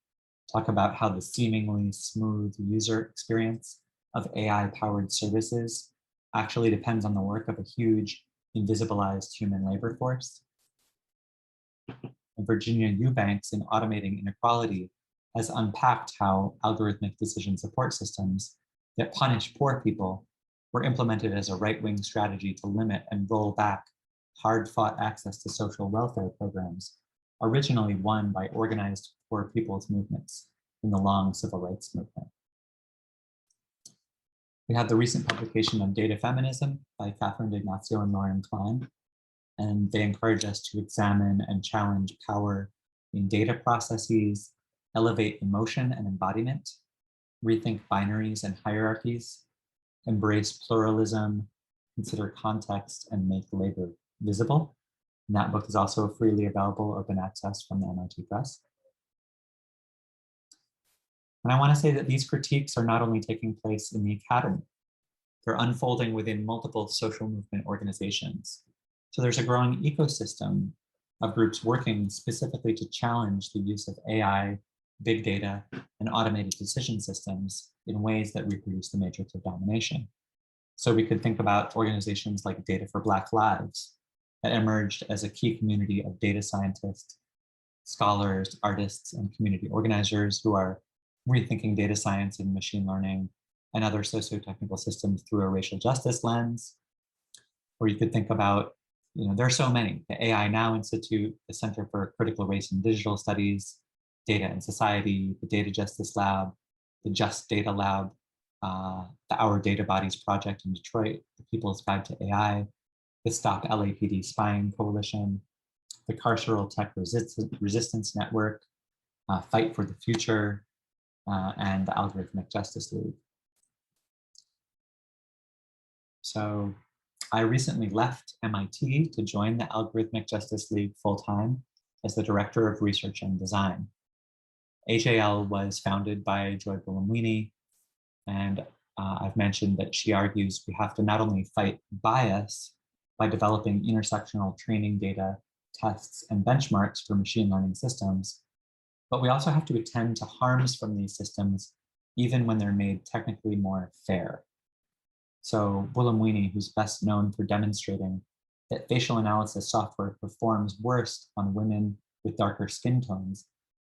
talk about how the seemingly smooth user experience of AI-powered services actually depends on the work of a huge invisibilized human labor force. And Virginia Eubanks, in Automating Inequality, has unpacked how algorithmic decision support systems that punish poor people were implemented as a right-wing strategy to limit and roll back hard-fought access to social welfare programs, originally won by organized poor people's movements in the long civil rights movement. We have the recent publication of Data Feminism by Catherine D'Ignazio and Lauren Klein, and they encourage us to examine and challenge power in data processes, elevate emotion and embodiment, rethink binaries and hierarchies, embrace pluralism, consider context, and make labor visible. And that book is also freely available, open access from the MIT Press. And I want to say that these critiques are not only taking place in the academy, they're unfolding within multiple social movement organizations. So there's a growing ecosystem of groups working specifically to challenge the use of AI, big data, and automated decision systems in ways that reproduce the matrix of domination. So we could think about organizations like Data for Black Lives that emerged as a key community of data scientists, scholars, artists, and community organizers who are rethinking data science and machine learning and other socio-technical systems through a racial justice lens. Or you could think about, there are so many, the AI Now Institute, the Center for Critical Race and Digital Studies, Data and Society, the Data Justice Lab, the Just Data Lab, the Our Data Bodies Project in Detroit, the People's Guide to AI, the Stop LAPD Spying Coalition, the Carceral Tech Resistance Network, Fight for the Future, and the Algorithmic Justice League. So I recently left MIT to join the Algorithmic Justice League full-time as the Director of Research and Design. AJL was founded by Joy Buolamwini, and I've mentioned that she argues we have to not only fight bias by developing intersectional training data, tests, and benchmarks for machine learning systems, but we also have to attend to harms from these systems even when they're made technically more fair. So Buolamwini, who's best known for demonstrating that facial analysis software performs worst on women with darker skin tones,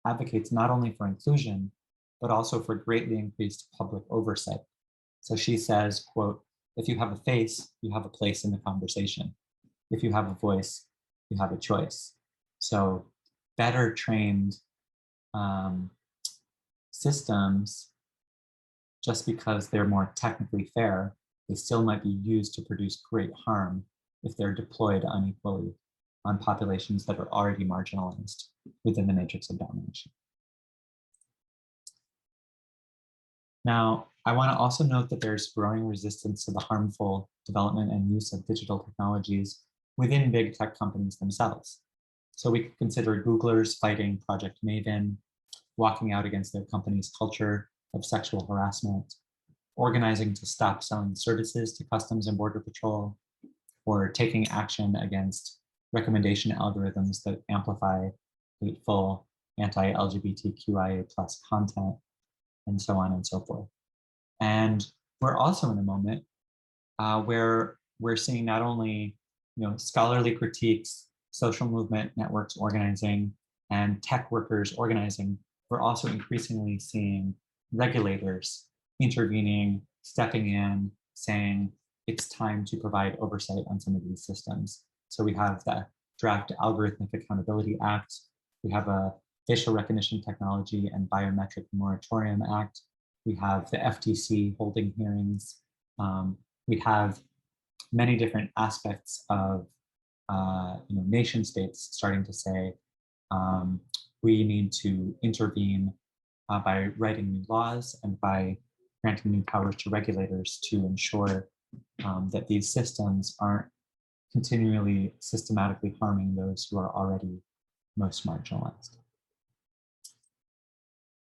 advocates not only for inclusion, but also for greatly increased public oversight. So she says, quote, "If you have a face, you have a place in the conversation. If you have a voice, you have a choice." So better trained systems, just because they're more technically fair, they still might be used to produce great harm if they're deployed unequally on populations that are already marginalized within the matrix of domination. Now, I want to also note that there's growing resistance to the harmful development and use of digital technologies within big tech companies themselves. So we could consider Googlers fighting Project Maven, walking out against their company's culture of sexual harassment, organizing to stop selling services to Customs and Border Patrol, or taking action against recommendation algorithms that amplify hateful anti-LGBTQIA+ content, and so on and so forth. And we're also in a moment where we're seeing not only scholarly critiques, social movement networks organizing, and tech workers organizing, we're also increasingly seeing regulators intervening, stepping in, saying it's time to provide oversight on some of these systems. So we have the draft Algorithmic Accountability Act, we have a Facial Recognition Technology and Biometric Moratorium Act, we have the FTC holding hearings, we have many different aspects of nation states starting to say we need to intervene by writing new laws and by granting new powers to regulators to ensure that these systems aren't continually systematically harming those who are already most marginalized.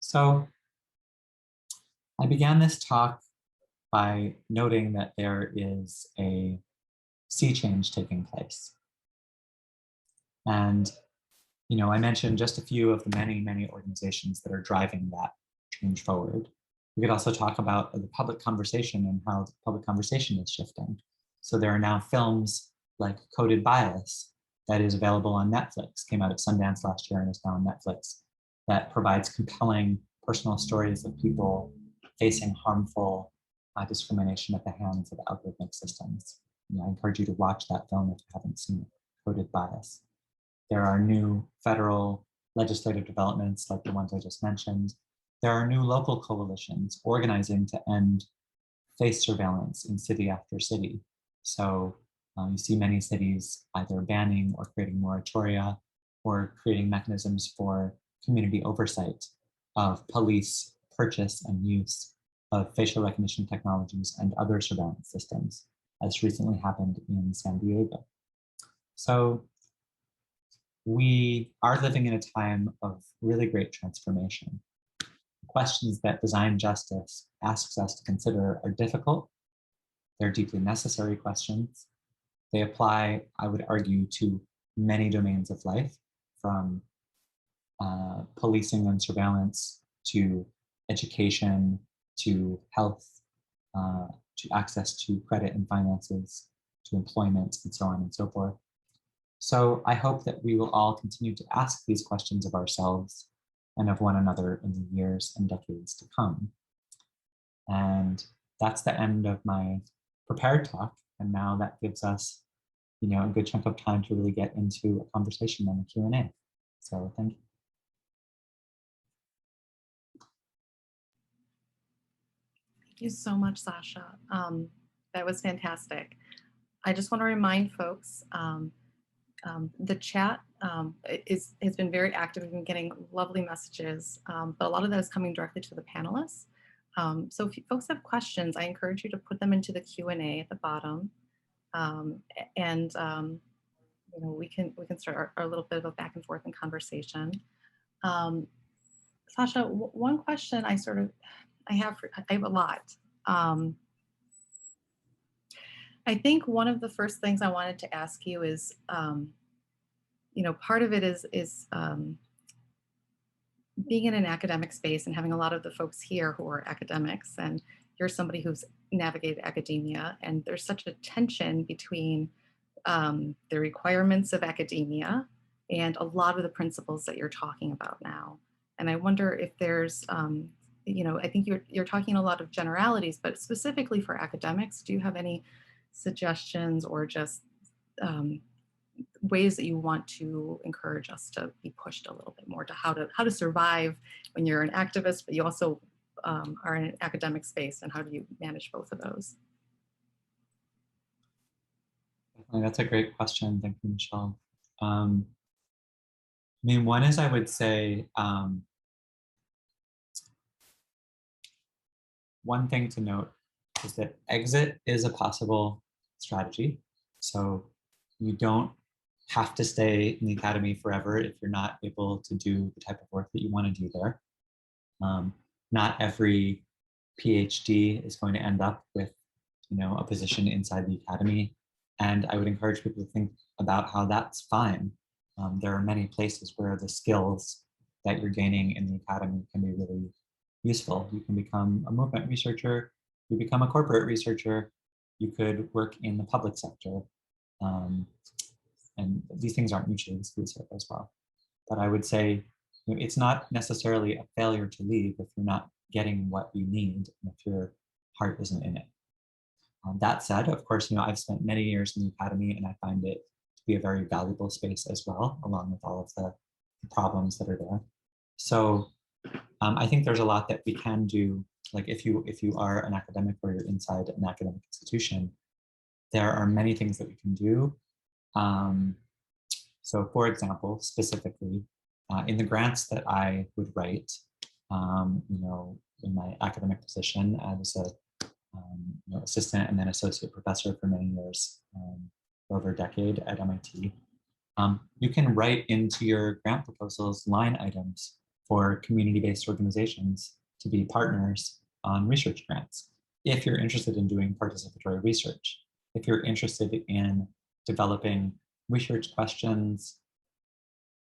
So I began this talk by noting that there is a sea change taking place. And I mentioned just a few of the many, many organizations that are driving that change forward. We could also talk about the public conversation and how the public conversation is shifting. So there are now films like Coded Bias that is available on Netflix, came out at Sundance last year and is now on Netflix, that provides compelling personal stories of people facing harmful discrimination at the hands of algorithmic systems. I encourage you to watch that film if you haven't seen it, Coded Bias. There are new federal legislative developments like the ones I just mentioned. There are new local coalitions organizing to end face surveillance in city after city. So you see many cities either banning or creating moratoria or creating mechanisms for community oversight of police purchase and use of facial recognition technologies and other surveillance systems, as recently happened in San Diego. So we are living in a time of really great transformation. Questions that design justice asks us to consider are difficult. They're deeply necessary questions. They apply, I would argue, to many domains of life, from policing and surveillance to education, to health, to access to credit and finances, to employment, and so on and so forth. So I hope that we will all continue to ask these questions of ourselves and of one another in the years and decades to come. And that's the end of my prepared talk. And now that gives us, a good chunk of time to really get into a conversation and a Q&A. So thank you. Thank you so much, Sasha. That was fantastic. I just want to remind folks, the chat has been very active. We've been getting lovely messages, but a lot of that is coming directly to the panelists. So if folks have questions, I encourage you to put them into the Q&A at the bottom. We can start our little bit of a back and forth and conversation. Sasha, one question I have a lot. I think one of the first things I wanted to ask you is, part of it is being in an academic space and having a lot of the folks here who are academics, and you're somebody who's navigated academia, and there's such a tension between the requirements of academia and a lot of the principles that you're talking about now. And I wonder if there's, I think you're talking a lot of generalities, but specifically for academics, do you have any suggestions or just ways that you want to encourage us to be pushed a little bit more to how to survive when you're an activist, but you also are in an academic space, and how do you manage both of those? That's a great question. Thank you, Michelle. One is, I would say, one thing to note is that exit is a possible strategy. So you don't have to stay in the academy forever if you're not able to do the type of work that you want to do there. Not every PhD is going to end up with, a position inside the academy. And I would encourage people to think about how that's fine. There are many places where the skills that you're gaining in the academy can be really useful. You can become a movement researcher, you become a corporate researcher, you could work in the public sector. And these things aren't mutually exclusive as well. But I would say, it's not necessarily a failure to leave if you're not getting what you need and if your heart isn't in it. That said, of course, I've spent many years in the academy, and I find it to be a very valuable space as well, along with all of the problems that are there. So I think there's a lot that we can do. Like if you are an academic or you're inside an academic institution, there are many things that we can do. So for example, specifically, in the grants that I would write, in my academic position, I was a assistant and then associate professor for many years, over a decade at MIT. You can write into your grant proposals line items for community-based organizations to be partners on research grants. If you're interested in doing participatory research, if you're interested in developing research questions,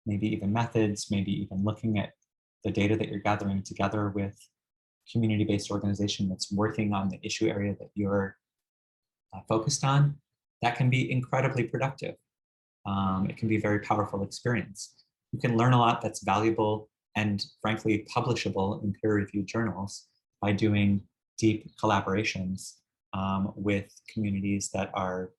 maybe even methods, maybe even looking at the data that you're gathering together with community-based organization that's working on the issue area that you're focused on, that can be incredibly productive. It can be a very powerful experience. You can learn a lot that's valuable and frankly publishable in peer-reviewed journals by doing deep collaborations with communities that are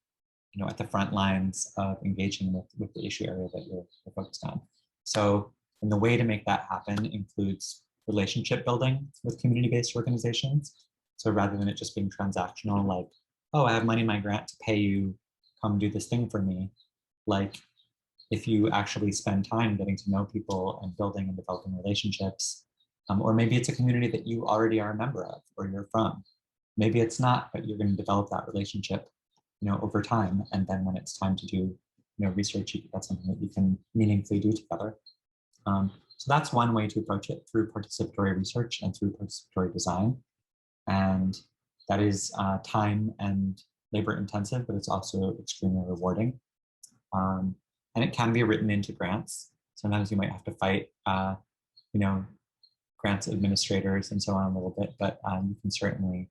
at the front lines of engaging with the issue area that you're focused on. So, and the way to make that happen includes relationship building with community-based organizations. So rather than it just being transactional, like, oh, I have money in my grant to pay you, come do this thing for me. Like, if you actually spend time getting to know people and building and developing relationships, Or maybe it's a community that you already are a member of or you're from. Maybe it's not, but you're going to develop that relationship, over time. And then when it's time to do, research, that's something that you can meaningfully do together. So that's one way to approach it, through participatory research and through participatory design. And that is time and labor intensive, but it's also extremely rewarding. And it can be written into grants. Sometimes you might have to fight, grants administrators and so on a little bit, but you can certainly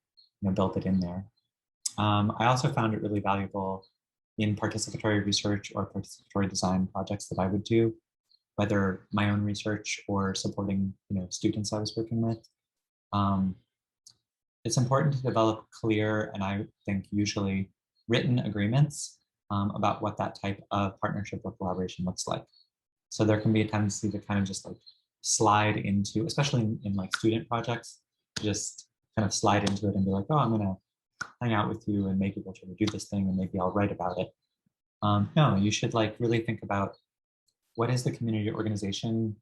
build it in there. I also found it really valuable in participatory research or participatory design projects that I would do, whether my own research or supporting students I was working with. It's important to develop clear, and I think usually written agreements about what that type of partnership or collaboration looks like. So there can be a tendency to kind of just like slide into, especially in like student projects, just kind of slide into it and be like, oh, I'm gonna hang out with you and maybe we'll try to do this thing and maybe I'll write about it. No, you should like really think about what is the community organization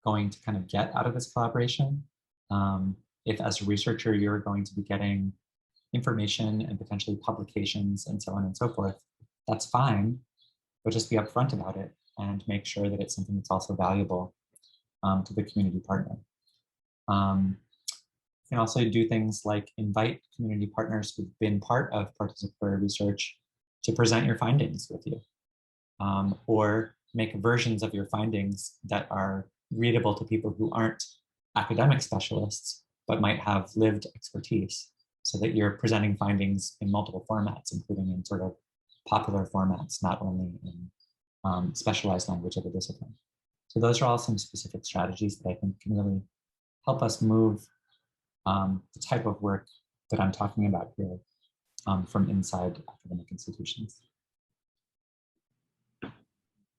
going to kind of get out of this collaboration. If as a researcher, you're going to be getting information and potentially publications and so on and so forth, that's fine, but just be upfront about it and make sure that it's something that's also valuable to the community partner. You can also do things like invite community partners who've been part of participatory research to present your findings with you, or make versions of your findings that are readable to people who aren't academic specialists, but might have lived expertise, so that you're presenting findings in multiple formats, including in sort of popular formats, not only in specialized language of a discipline. So those are all some specific strategies that I think can really help us move the type of work that I'm talking about here from inside academic institutions.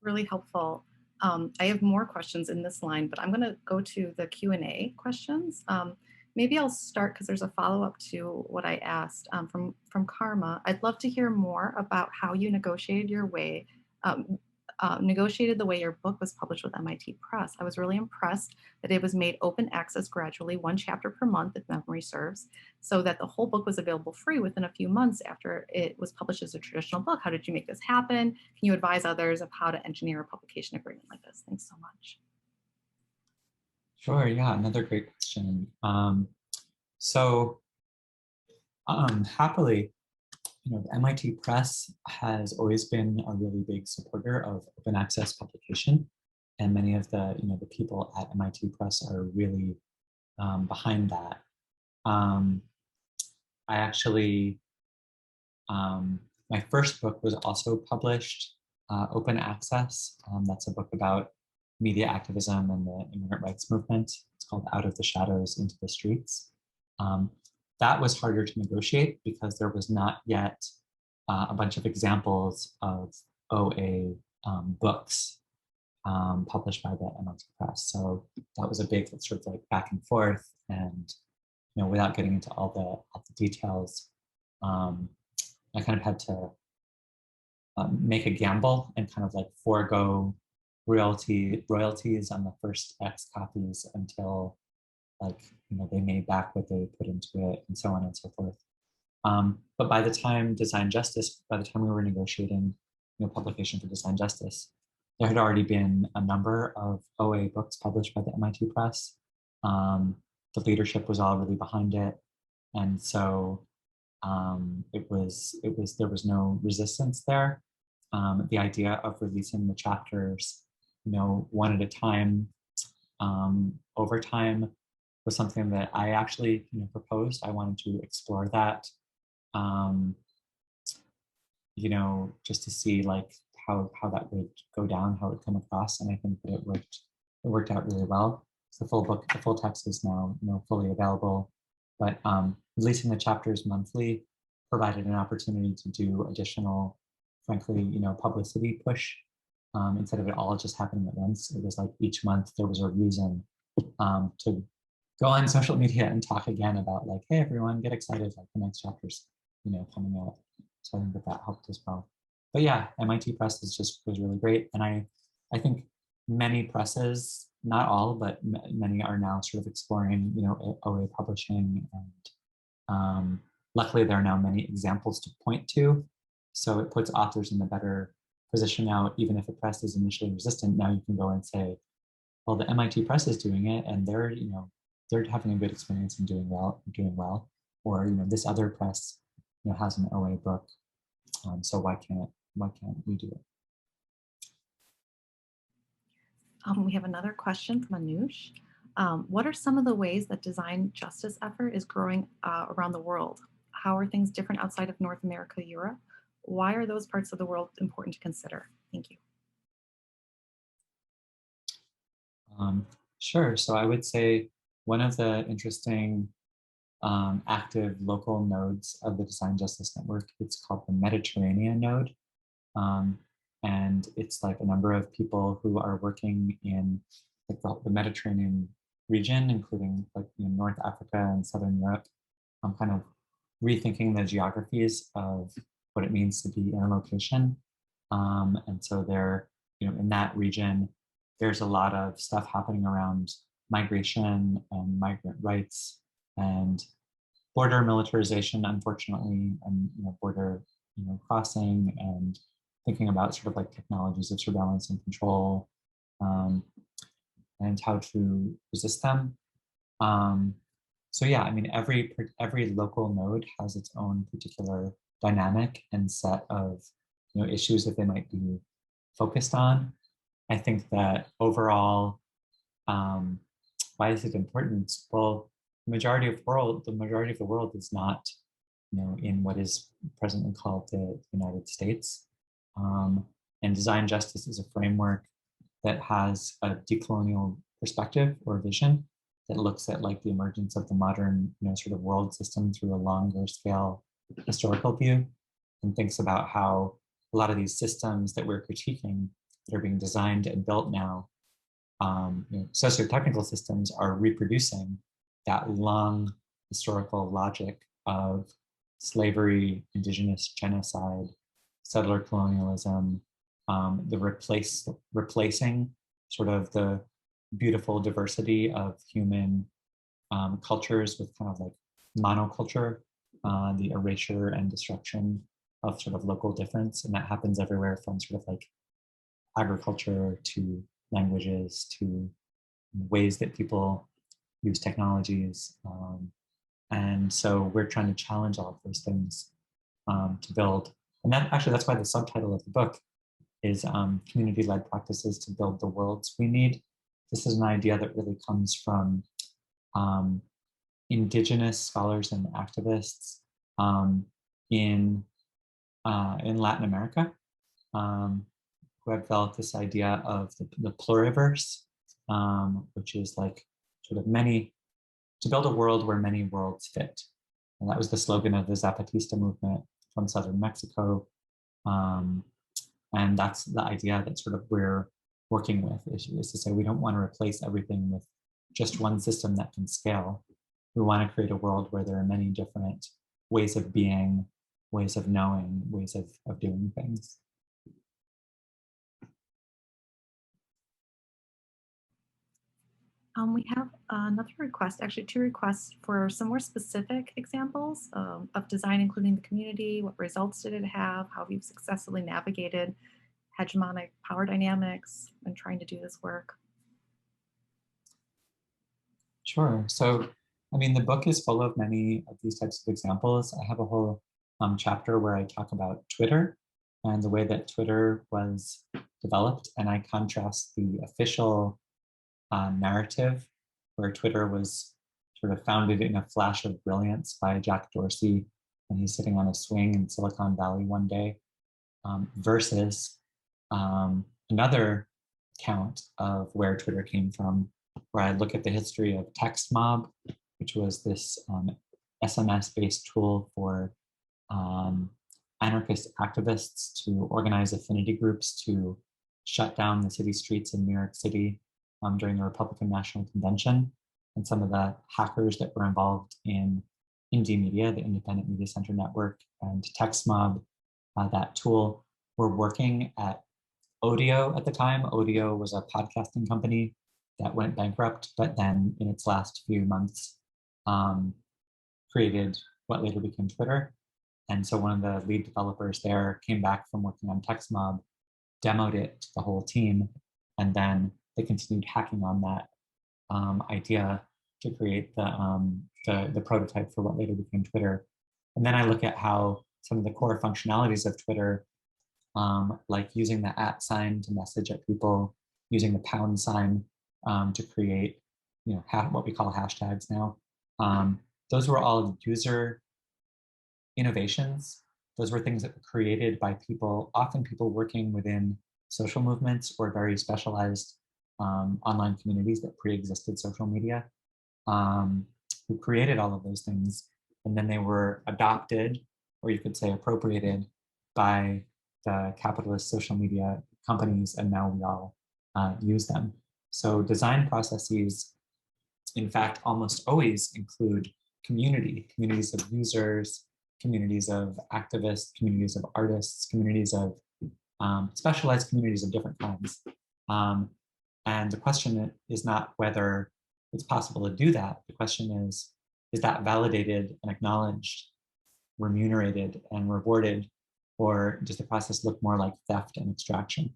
Really helpful. I have more questions in this line, but I'm going to go to the Q&A questions. Maybe I'll start because there's a follow-up to what I asked from Karma. I'd love to hear more about how you negotiated your way, negotiated the way your book was published with MIT Press. I was really impressed that it was made open access gradually, 1 chapter per month, if memory serves, so that the whole book was available free within a few months after it was published as a traditional book. How did you make this happen? Can you advise others of how to engineer a publication agreement like this? Thanks so much. Sure, yeah, another great question. Happily, the MIT Press has always been a really big supporter of open access publication, and many of the the people at MIT Press are really behind that. I actually, my first book was also published open access. That's a book about media activism and the immigrant rights movement. It's called Out of the Shadows into the Streets. That was harder to negotiate because there was not yet a bunch of examples of OA books published by the MIT Press. So that was a big sort of like back and forth, and without getting into all the details, I kind of had to make a gamble and kind of like forego royalties on the first X copies until like they made back what they put into it and so on and so forth. But by the time we were negotiating publication for Design Justice, there had already been a number of OA books published by the MIT Press. The leadership was all really behind it, and so there was no resistance there. The idea of releasing the chapters, one at a time, over time, was something that I actually proposed. I wanted to explore that, just to see like how that would go down, how it would come across, and I think that it worked out really well. So the full text is now fully available, but releasing the chapters monthly provided an opportunity to do additional, frankly, publicity push. Instead of it all just happening at once, it was like each month there was a reason to go on social media and talk again about like, hey everyone, get excited, like the next chapter's coming out. So I think that helped as well. But yeah, MIT Press was really great, and I think many presses not all, but many are now sort of exploring, OA publishing, and luckily there are now many examples to point to. So it puts authors in a better position now. Even if a press is initially resistant, now you can go and say, well, the MIT press is doing it, and they're having a good experience and doing well. Or this other press has an OA book, so why can't we do it? We have another question from Anush. What are some of the ways that design justice effort is growing around the world? How are things different outside of North America, Europe? Why are those parts of the world important to consider? Thank you. Sure. So I would say one of the interesting active local nodes of the Design Justice Network, it's called the Mediterranean node. And it's like a number of people who are working in like the Mediterranean region, including like North Africa and Southern Europe, kind of rethinking the geographies of what it means to be in a location. And so they're, in that region, there's a lot of stuff happening around migration and migrant rights and border militarization, unfortunately, and border crossing, and thinking about sort of like technologies of surveillance and control, and how to resist them. So yeah, I mean, every local node has its own particular dynamic and set of issues that they might be focused on. I think that overall, why is it important? Well, the majority of the world is not, in what is presently called the United States. And design justice is a framework that has a decolonial perspective or vision that looks at like the emergence of the modern, sort of world system through a longer scale historical view, and thinks about how a lot of these systems that we're critiquing that are being designed and built now, socio-technical systems, are reproducing that long historical logic of slavery, indigenous genocide, settler colonialism, the replacing sort of the beautiful diversity of human cultures with kind of like monoculture, the erasure and destruction of sort of local difference. And that happens everywhere from sort of like agriculture to languages to ways that people use technologies. And so we're trying to challenge all of those things to build. And that's why the subtitle of the book is Community-Led Practices to Build the Worlds We Need. This is an idea that really comes from indigenous scholars and activists in Latin America, who have developed this idea of the pluriverse, which is like sort of to build a world where many worlds fit. And that was the slogan of the Zapatista movement from southern Mexico. And that's the idea that sort of we're working with, is to say we don't want to replace everything with just one system that can scale. We want to create a world where there are many different ways of being, ways of knowing, ways of doing things. We have another request, actually two requests for some more specific examples of design, including the community. What results did it have? How we've successfully navigated hegemonic power dynamics when trying to do this work. Sure. So, I mean, the book is full of many of these types of examples. I have a whole chapter where I talk about Twitter and the way that Twitter was developed. And I contrast the official narrative, where Twitter was sort of founded in a flash of brilliance by Jack Dorsey when he's sitting on a swing in Silicon Valley one day, versus another account of where Twitter came from, where I look at the history of TextMob, which was this SMS-based tool for anarchist activists to organize affinity groups to shut down the city streets in New York City during the Republican National Convention. And some of the hackers that were involved in Indie Media, the Independent Media Center Network, and TextMob, that tool, were working at Audio at the time. Audio was a podcasting company that went bankrupt, but then in its last few months created what later became Twitter. And so one of the lead developers there came back from working on TextMob, demoed it to the whole team, and then they continued hacking on that idea to create the prototype for what later became Twitter. And then I look at how some of the core functionalities of Twitter, like using the @ sign to message at people, using the pound sign to create, what we call hashtags now. Those were all user innovations. Those were things that were created by people, often people working within social movements or very specialized online communities that pre-existed social media, who created all of those things. And then they were adopted, or you could say appropriated, by the capitalist social media companies, and now we all use them. So design processes, in fact, almost always include communities of users, communities of activists, communities of artists, communities of specialized communities of different kinds. And the question is not whether it's possible to do that. The question is that validated and acknowledged, remunerated and rewarded, or does the process look more like theft and extraction?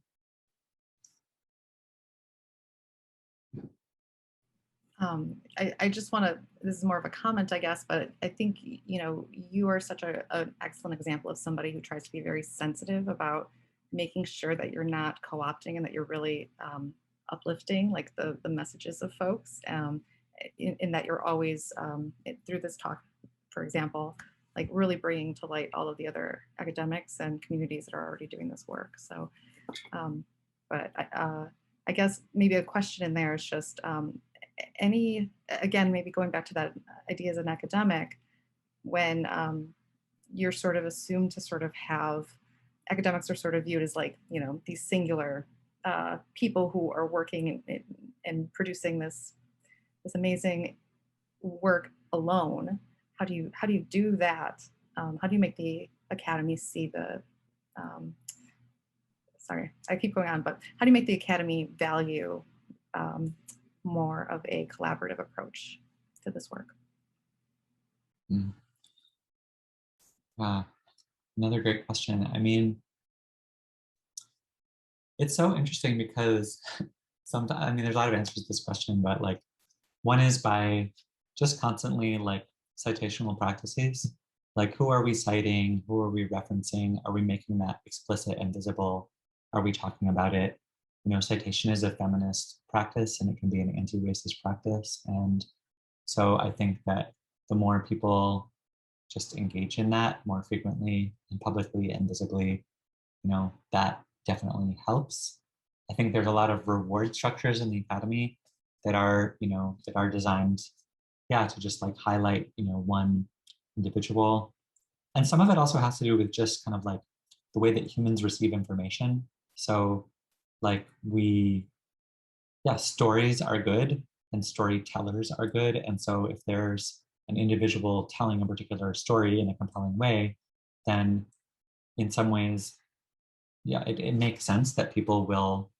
I just want to, this is more of a comment, I guess, but I think, you are such an excellent example of somebody who tries to be very sensitive about making sure that you're not co-opting and that you're really uplifting like the messages of folks, in that you're always, through this talk, for example, like really bringing to light all of the other academics and communities that are already doing this work. So, but I guess maybe a question in there is just, again, maybe going back to that idea as an academic, when you're sort of assumed to sort of have, academics are sort of viewed as like, these singular people who are working and producing this amazing work alone. How do you do that? How do you make the academy see the, sorry, I keep going on, but how do you make the academy value more of a collaborative approach to this work? Another great question. I mean, it's so interesting because sometimes, there's a lot of answers to this question, but like one is by just constantly like citational practices. Like, who are we citing? Who are we referencing? Are we making that explicit and visible? Are we talking about it? Citation is a feminist practice and it can be an anti-racist practice. And so I think that the more people just engage in that more frequently and publicly and visibly, that definitely helps. I think there's a lot of reward structures in the academy that are, that are designed, to just like highlight, one individual. And some of it also has to do with just kind of like the way that humans receive information. So like stories are good and storytellers are good. And so if there's an individual telling a particular story in a compelling way, then in some ways, it makes sense that people will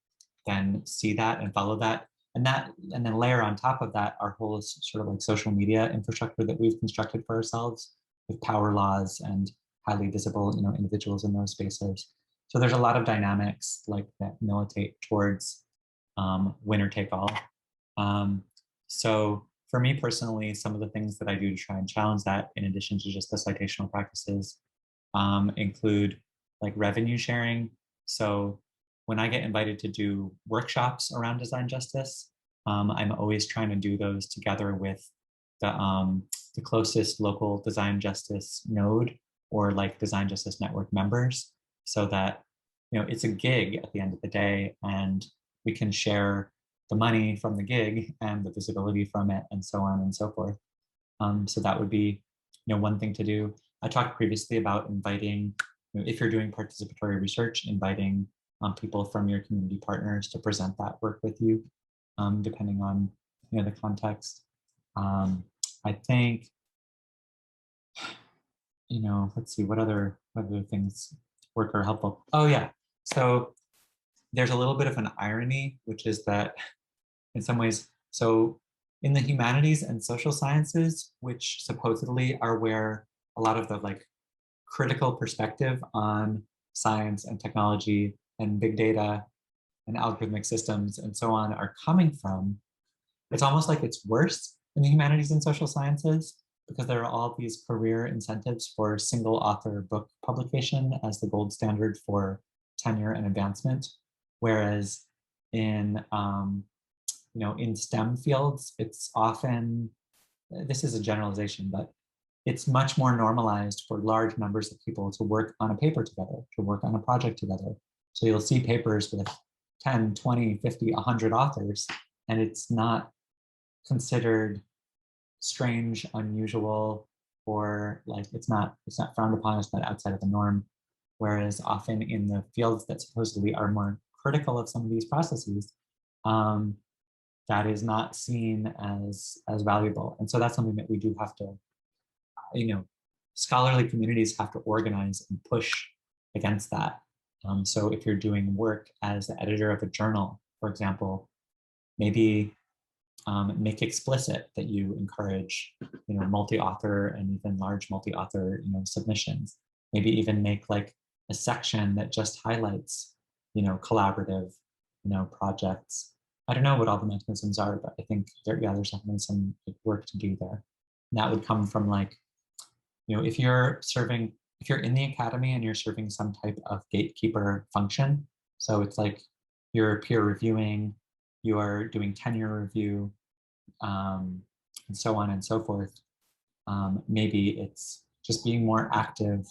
then see that and follow that. And then layer on top of that our whole sort of like social media infrastructure that we've constructed for ourselves with power laws and highly visible, individuals in those spaces. So there's a lot of dynamics like that militate towards winner take all. So for me personally, some of the things that I do to try and challenge that, in addition to just the citational practices, include like revenue sharing. So when I get invited to do workshops around design justice, I'm always trying to do those together with the closest local design justice node or like design justice network members, so that it's a gig at the end of the day, and we can share the money from the gig and the visibility from it, and so on and so forth. So that would be one thing to do. I talked previously about inviting, if you're doing participatory research, inviting people from your community partners to present that work with you, depending on the context. I think, let's see, what other things work are helpful. Oh yeah, so there's a little bit of an irony, which is that in some ways. So in the humanities and social sciences, which supposedly are where a lot of the like critical perspective on science and technology and big data and algorithmic systems and so on are coming from, it's almost like it's worse in the humanities and social sciences because there are all these career incentives for single author book publication as the gold standard for tenure and advancement. Whereas in, in STEM fields, it's often, this is a generalization, but it's much more normalized for large numbers of people to work on a paper together, to work on a project together. So you'll see papers with 10, 20, 50, 100 authors, and it's not considered strange, unusual, or like it's not frowned upon, it's not outside of the norm. Whereas often in the fields that supposedly are more critical of some of these processes, that is not seen as valuable. And so that's something that we do have to, scholarly communities have to organize and push against that. So if you're doing work as the editor of a journal, for example, maybe make explicit that you encourage, multi-author and even large multi-author, submissions. Maybe even make like a section that just highlights, collaborative, projects. I don't know what all the mechanisms are, but I think there's definitely some work to do there. And that would come from like, if you're in the academy and you're serving some type of gatekeeper function, so it's like you're peer reviewing, you are doing tenure review, and so on and so forth. Maybe it's just being more active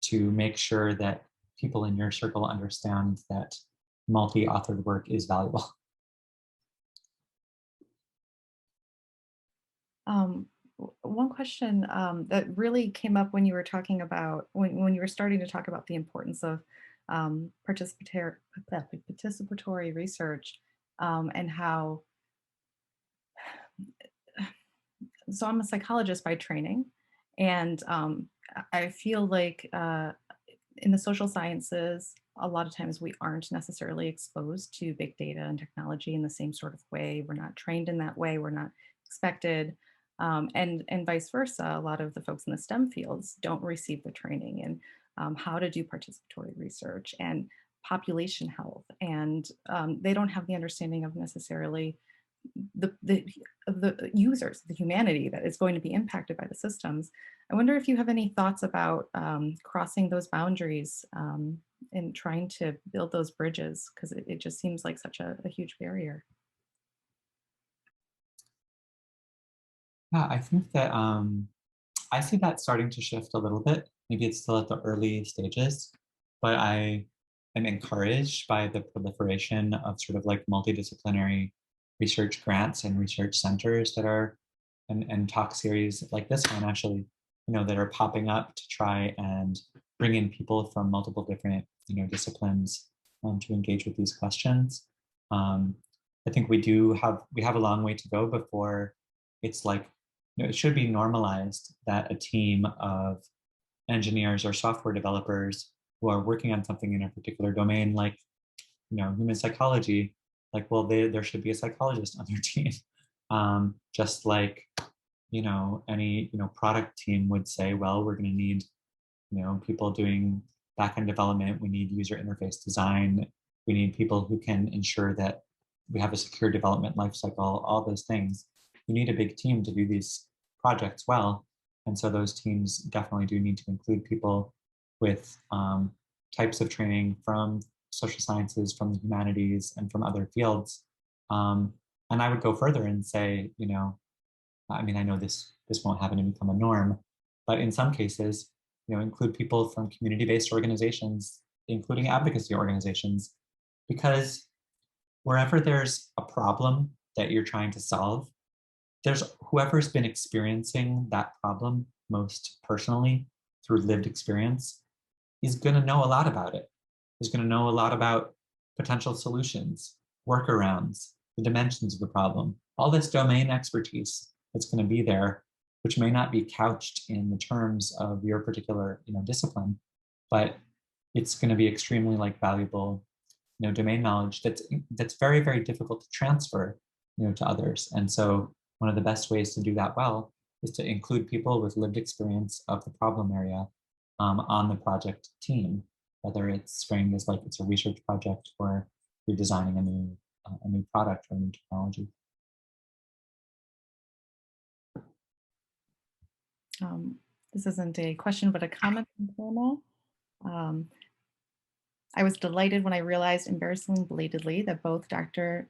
to make sure that people in your circle understand that multi-authored work is valuable. One question that really came up when you were talking about, when you were starting to talk about the importance of participatory research and how, so I'm a psychologist by training, and I feel like in the social sciences, a lot of times we aren't necessarily exposed to big data and technology in the same sort of way. We're not trained in that way. We're not expected. And vice versa, a lot of the folks in the STEM fields don't receive the training in how to do participatory research and population health. And they don't have the understanding of necessarily the users, the humanity that is going to be impacted by the systems. I wonder if you have any thoughts about crossing those boundaries and trying to build those bridges, because it just seems like such a huge barrier. Yeah, I think that I see that starting to shift a little bit. Maybe it's still at the early stages, but I am encouraged by the proliferation of sort of like multidisciplinary research grants and research centers that are, and talk series like this one actually, that are popping up to try and bring in people from multiple different, disciplines to engage with these questions. I think we have a long way to go before it's like, it should be normalized that a team of engineers or software developers who are working on something in a particular domain, like human psychology, like, well, there should be a psychologist on their team, just like any product team would say, well, we're going to need people doing backend development, we need user interface design, we need people who can ensure that we have a secure development lifecycle, all those things. You need a big team to do these projects well. And so those teams definitely do need to include people with types of training from social sciences, from the humanities, and from other fields. And I would go further and say, I mean, I know this won't happen to become a norm, but in some cases, include people from community-based organizations, including advocacy organizations, because wherever there's a problem that you're trying to solve, there's whoever's been experiencing that problem most personally through lived experience is going to know a lot about it. Is going to know a lot about potential solutions, workarounds, the dimensions of the problem, all this domain expertise that's going to be there, which may not be couched in the terms of your particular discipline, but it's going to be extremely valuable domain knowledge that's very, very difficult to transfer to others. And so one of the best ways to do that well is to include people with lived experience of the problem area on the project team, whether it's framed as like it's a research project or you're designing a new product or a new technology. This isn't a question, but a comment from Formal. I was delighted when I realized, embarrassingly belatedly, that both Dr.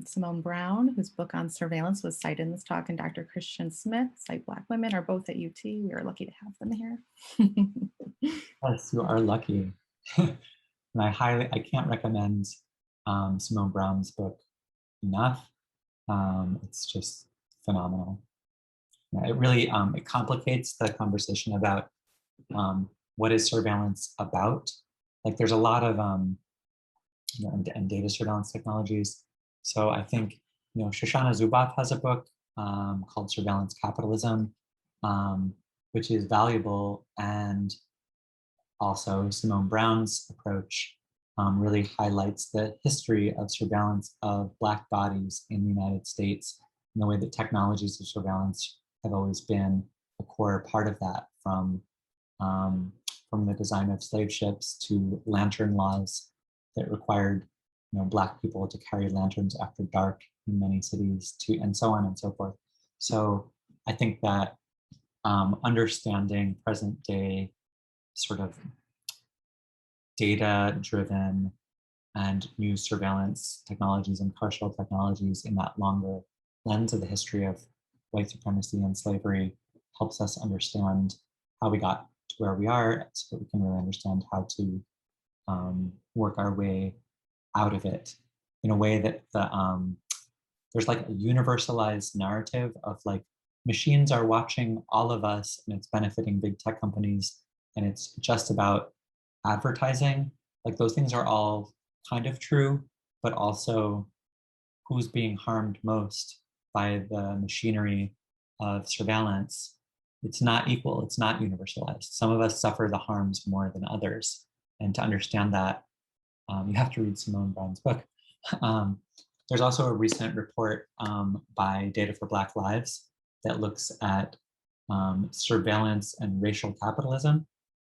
Simone Brown, whose book on surveillance was cited in this talk, and Dr. Christian Smith, Cite Black Women, are both at UT. We are lucky to have them here. Yes, you are lucky. And I can't recommend Simone Brown's book enough. It's just phenomenal. Yeah, it really, it complicates the conversation about what is surveillance about. Like there's a lot of, and data surveillance technologies. So I think, Shoshana Zuboff has a book called Surveillance Capitalism, which is valuable. And also Simone Brown's approach really highlights the history of surveillance of Black bodies in the United States and the way that technologies of surveillance have always been a core part of that, from the design of slave ships to lantern laws that required Black people to carry lanterns after dark in many cities, and so on and so forth. So I think that understanding present day sort of data-driven and new surveillance technologies and carceral technologies in that longer lens of the history of white supremacy and slavery helps us understand how we got to where we are, so that we can really understand how to work our way out of it in a way that there's like a universalized narrative of like machines are watching all of us and it's benefiting big tech companies and it's just about advertising. Like those things are all kind of true, but also who's being harmed most by the machinery of surveillance. It's not equal, it's not universalized. Some of us suffer the harms more than others. And to understand that, you have to read Simone Brown's book. There's also a recent report by Data for Black Lives that looks at surveillance and racial capitalism,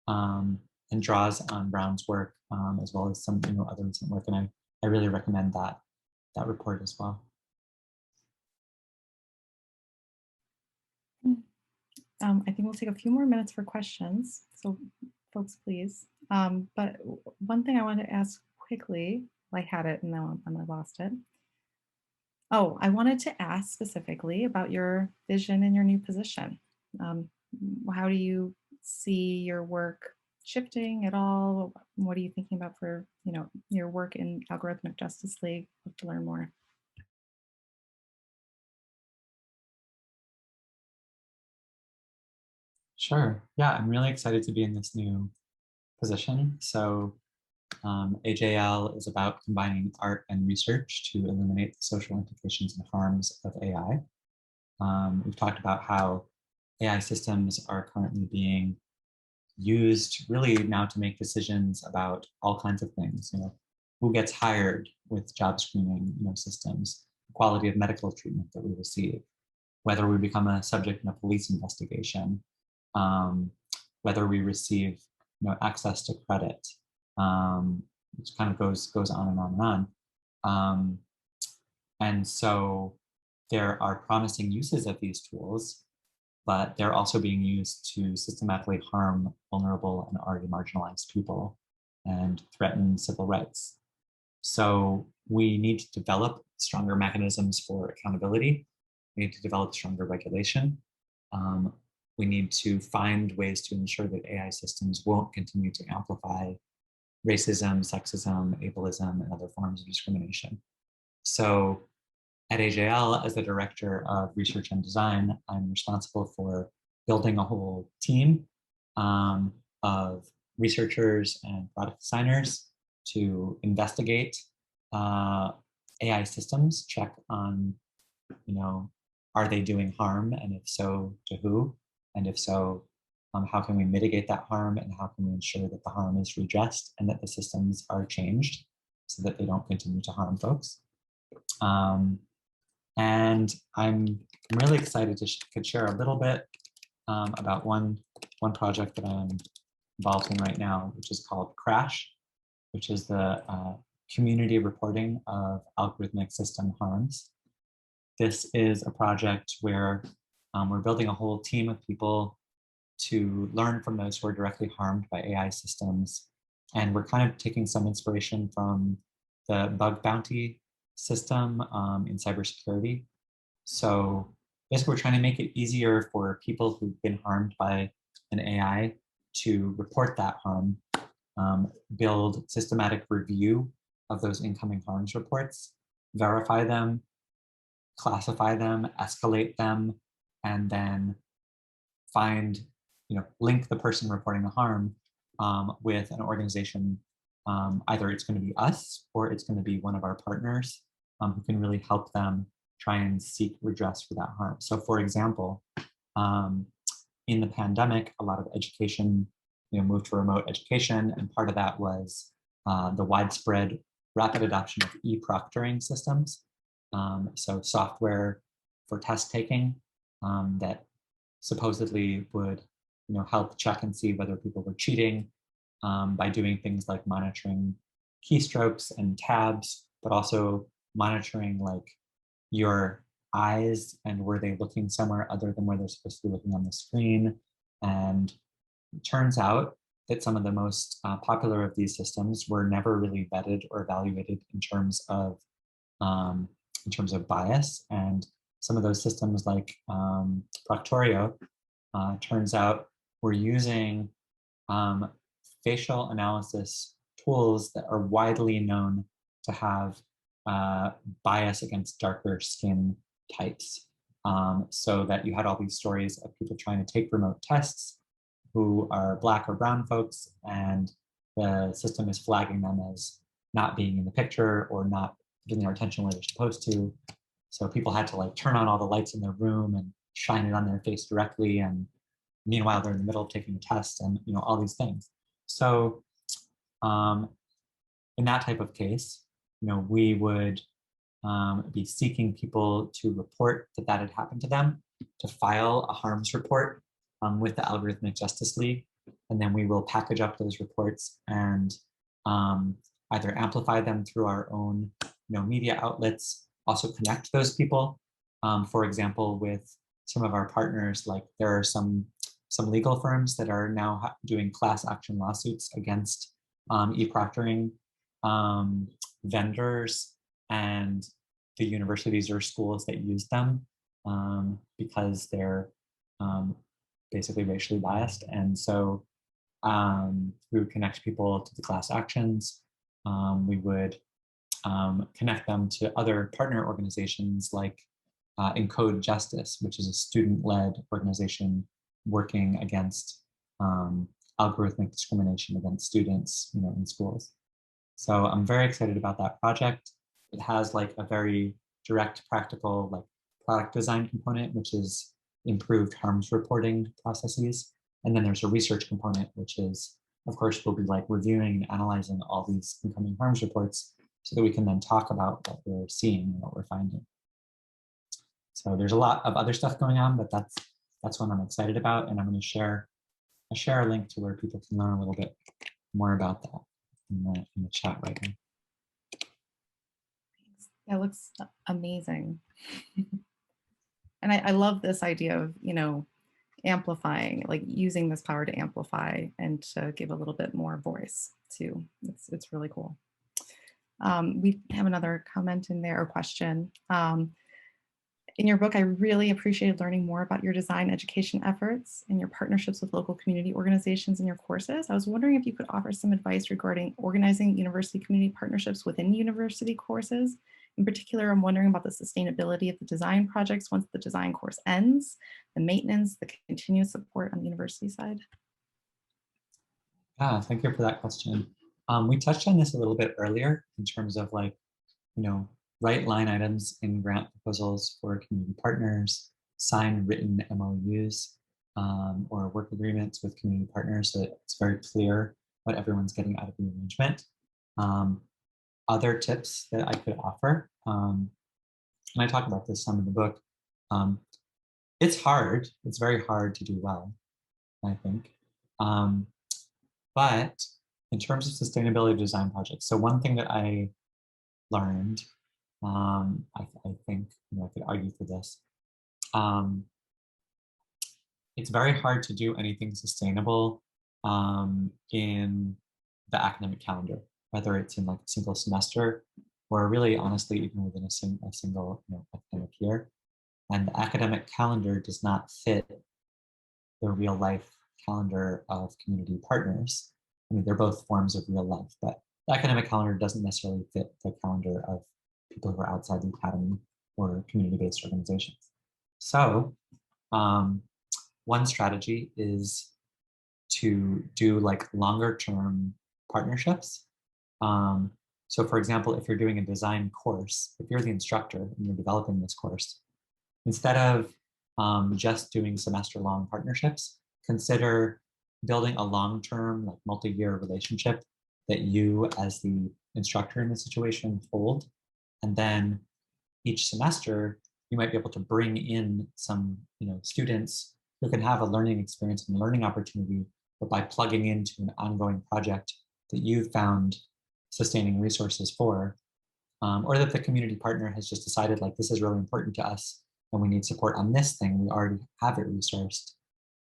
and draws on Brown's work, as well as some other recent work. And I really recommend that report as well. I think we'll take a few more minutes for questions. So folks, please. But one thing I wanted to ask quickly, I had it and now I lost it. Oh, I wanted to ask specifically about your vision in your new position. How do you see your work shifting at all? What are you thinking about for your work in Algorithmic Justice League? Hope to learn more. Sure. Yeah, I'm really excited to be in this new position. So AJL is about combining art and research to illuminate the social implications and harms of AI. We've talked about how AI systems are currently being used really now to make decisions about all kinds of things. Who gets hired with job screening systems, the quality of medical treatment that we receive, whether we become a subject in a police investigation, whether we receive access to credit, which kind of goes on and on and on. And so there are promising uses of these tools, but they're also being used to systematically harm vulnerable and already marginalized people and threaten civil rights. So we need to develop stronger mechanisms for accountability. We need to develop stronger regulation. We need to find ways to ensure that AI systems won't continue to amplify racism, sexism, ableism, and other forms of discrimination. So at AJL, as the director of research and design, I'm responsible for building a whole team of researchers and product designers to investigate AI systems, check on, are they doing harm? And if so, to who? And if so, how can we mitigate that harm? And how can we ensure that the harm is redressed and that the systems are changed so that they don't continue to harm folks? And I'm really excited to could share a little bit about one project that I'm involved in right now, which is called Crash, which is the community reporting of algorithmic system harms. This is a project where we're building a whole team of people to learn from those who are directly harmed by AI systems. And we're kind of taking some inspiration from the bug bounty system in cybersecurity. So basically, we're trying to make it easier for people who've been harmed by an AI to report that harm, build systematic review of those incoming harms reports, verify them, classify them, escalate them, and then find, link the person reporting the harm with an organization. Either it's going to be us or it's going to be one of our partners who can really help them try and seek redress for that harm. So for example, in the pandemic, a lot of education moved to remote education, and part of that was the widespread rapid adoption of e-proctoring systems. So software for test taking that supposedly would help check and see whether people were cheating by doing things like monitoring keystrokes and tabs, but also monitoring like your eyes and were they looking somewhere other than where they're supposed to be looking on the screen. And it turns out that some of the most popular of these systems were never really vetted or evaluated in terms of bias. And some of those systems like Proctorio, turns out we're using facial analysis tools that are widely known to have bias against darker skin types. So that you had all these stories of people trying to take remote tests who are Black or brown folks, and the system is flagging them as not being in the picture or not giving their attention where they're supposed to. So people had to like turn on all the lights in their room and shine it on their face directly. And meanwhile, they're in the middle of taking a test and all these things. So in that type of case, we would be seeking people to report that that had happened to them, to file a harms report with the Algorithmic Justice League. And then we will package up those reports and either amplify them through our own media outlets, also connect those people. For example, with some of our partners, like there are some legal firms that are now doing class action lawsuits against e-proctoring vendors and the universities or schools that use them because they're basically racially biased. And so we would connect people to the class actions. We would connect them to other partner organizations like Encode Justice, which is a student-led organization working against algorithmic discrimination against students in schools. So I'm very excited about that project. It has like a very direct, practical like product design component, which is improved harms reporting processes. And then there's a research component, which is, of course, we'll be like reviewing and analyzing all these incoming harms reports so that we can then talk about what we're seeing and what we're finding. So there's a lot of other stuff going on, but that's what I'm excited about. And I'm going to share a link to where people can learn a little bit more about that in the chat right now. That looks amazing. And I love this idea of, amplifying, like using this power to amplify and to give a little bit more voice too. It's really cool. We have another comment in there or question. In your book, I really appreciated learning more about your design education efforts and your partnerships with local community organizations in your courses. I was wondering if you could offer some advice regarding organizing university community partnerships within university courses. In particular, I'm wondering about the sustainability of the design projects once the design course ends, the maintenance, the continuous support on the university side. Yeah, thank you for that question. We touched on this a little bit earlier in terms of like, write line items in grant proposals for community partners, sign written MOUs or work agreements with community partners so that it's very clear what everyone's getting out of the arrangement. Other tips that I could offer and I talk about this some in the book, um, it's hard. It's very hard to do well, I think. But in terms of sustainability design projects, so one thing that I learned, I think, I could argue for this, it's very hard to do anything sustainable in the academic calendar, whether it's in like a single semester or really honestly even within a single academic year. And the academic calendar does not fit the real life calendar of community partners. I mean, they're both forms of real life, but the academic calendar doesn't necessarily fit the calendar of people who are outside the academy or community-based organizations. So one strategy is to do like longer term partnerships. So for example, if you're doing a design course, if you're the instructor and you're developing this course, instead of just doing semester-long partnerships, consider building a long-term, like multi-year relationship that you as the instructor in the situation hold. And then each semester, you might be able to bring in some students who can have a learning experience and learning opportunity, but by plugging into an ongoing project that you've found sustaining resources for, or that the community partner has just decided like this is really important to us and we need support on this thing. We already have it resourced,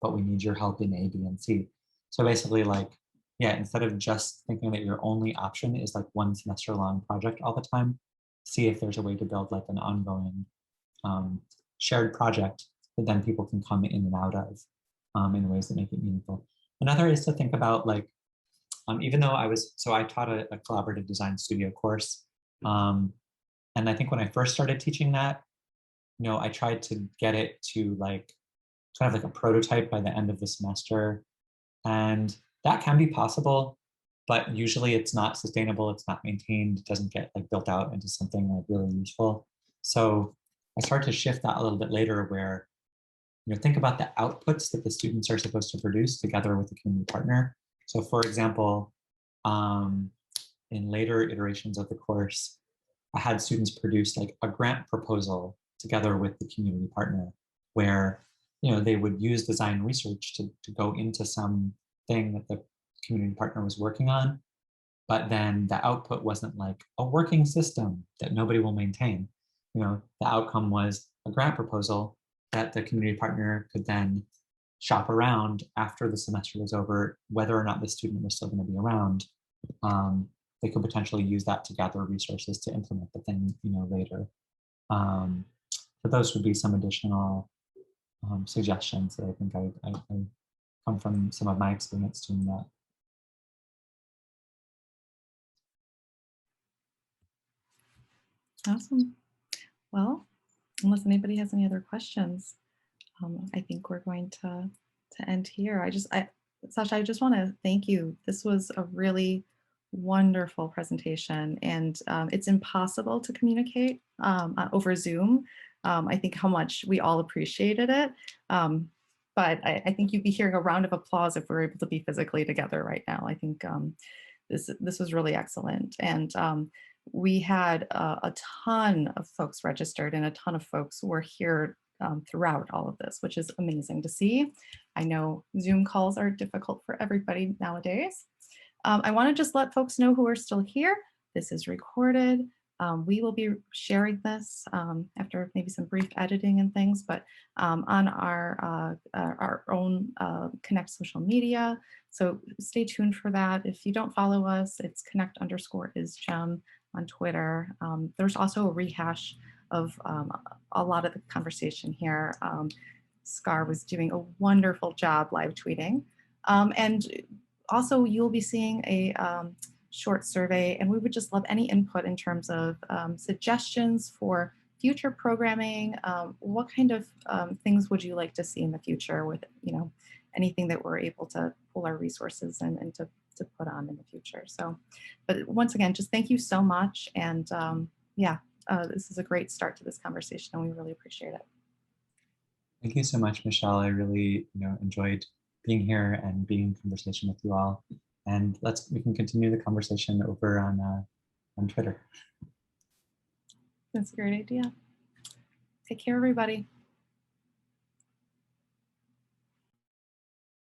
but we need your help in A, B, and C. So basically like, yeah, instead of just thinking that your only option is like one semester long project all the time, see if there's a way to build like an ongoing shared project that then people can come in and out of in ways that make it meaningful. Another is to think about like, even though I taught a collaborative design studio course. And I think when I first started teaching that, I tried to get it to like kind of like a prototype by the end of the semester. And that can be possible, but usually it's not sustainable, it's not maintained, it doesn't get like built out into something like really useful. So I started to shift that a little bit later where, think about the outputs that the students are supposed to produce together with the community partner. So for example, in later iterations of the course, I had students produce like a grant proposal together with the community partner where they would use design research to go into some thing that the community partner was working on, but then the output wasn't like a working system that nobody will maintain. The outcome was a grant proposal that the community partner could then shop around after the semester was over, whether or not the student was still going to be around. They could potentially use that to gather resources to implement the thing later. But those would be some additional suggestions that I think I come from some of my experience doing that. Awesome. Well, unless anybody has any other questions, I think we're going to end here. Sasha, I just want to thank you. This was a really wonderful presentation, and it's impossible to communicate over Zoom. I think how much we all appreciated it. But I think you'd be hearing a round of applause if we were able to be physically together right now. I think this was really excellent. And we had a ton of folks registered and a ton of folks were here throughout all of this, which is amazing to see. I know Zoom calls are difficult for everybody nowadays. I want to just let folks know who are still here. This is recorded. We will be sharing this after maybe some brief editing and things, but on our own Connect social media. So stay tuned for that. If you don't follow us, it's Connect_IsGem on Twitter. There's also a rehash of a lot of the conversation here. Scar was doing a wonderful job live tweeting. And also you'll be seeing a short survey, and we would just love any input in terms of suggestions for future programming. What kind of things would you like to see in the future with, anything that we're able to pull our resources and to put on in the future. So, but once again, just thank you so much. And yeah, this is a great start to this conversation and we really appreciate it. Thank you so much, Michelle. I really, enjoyed being here and being in conversation with you all. And we can continue the conversation over on Twitter. That's a great idea. Take care, everybody.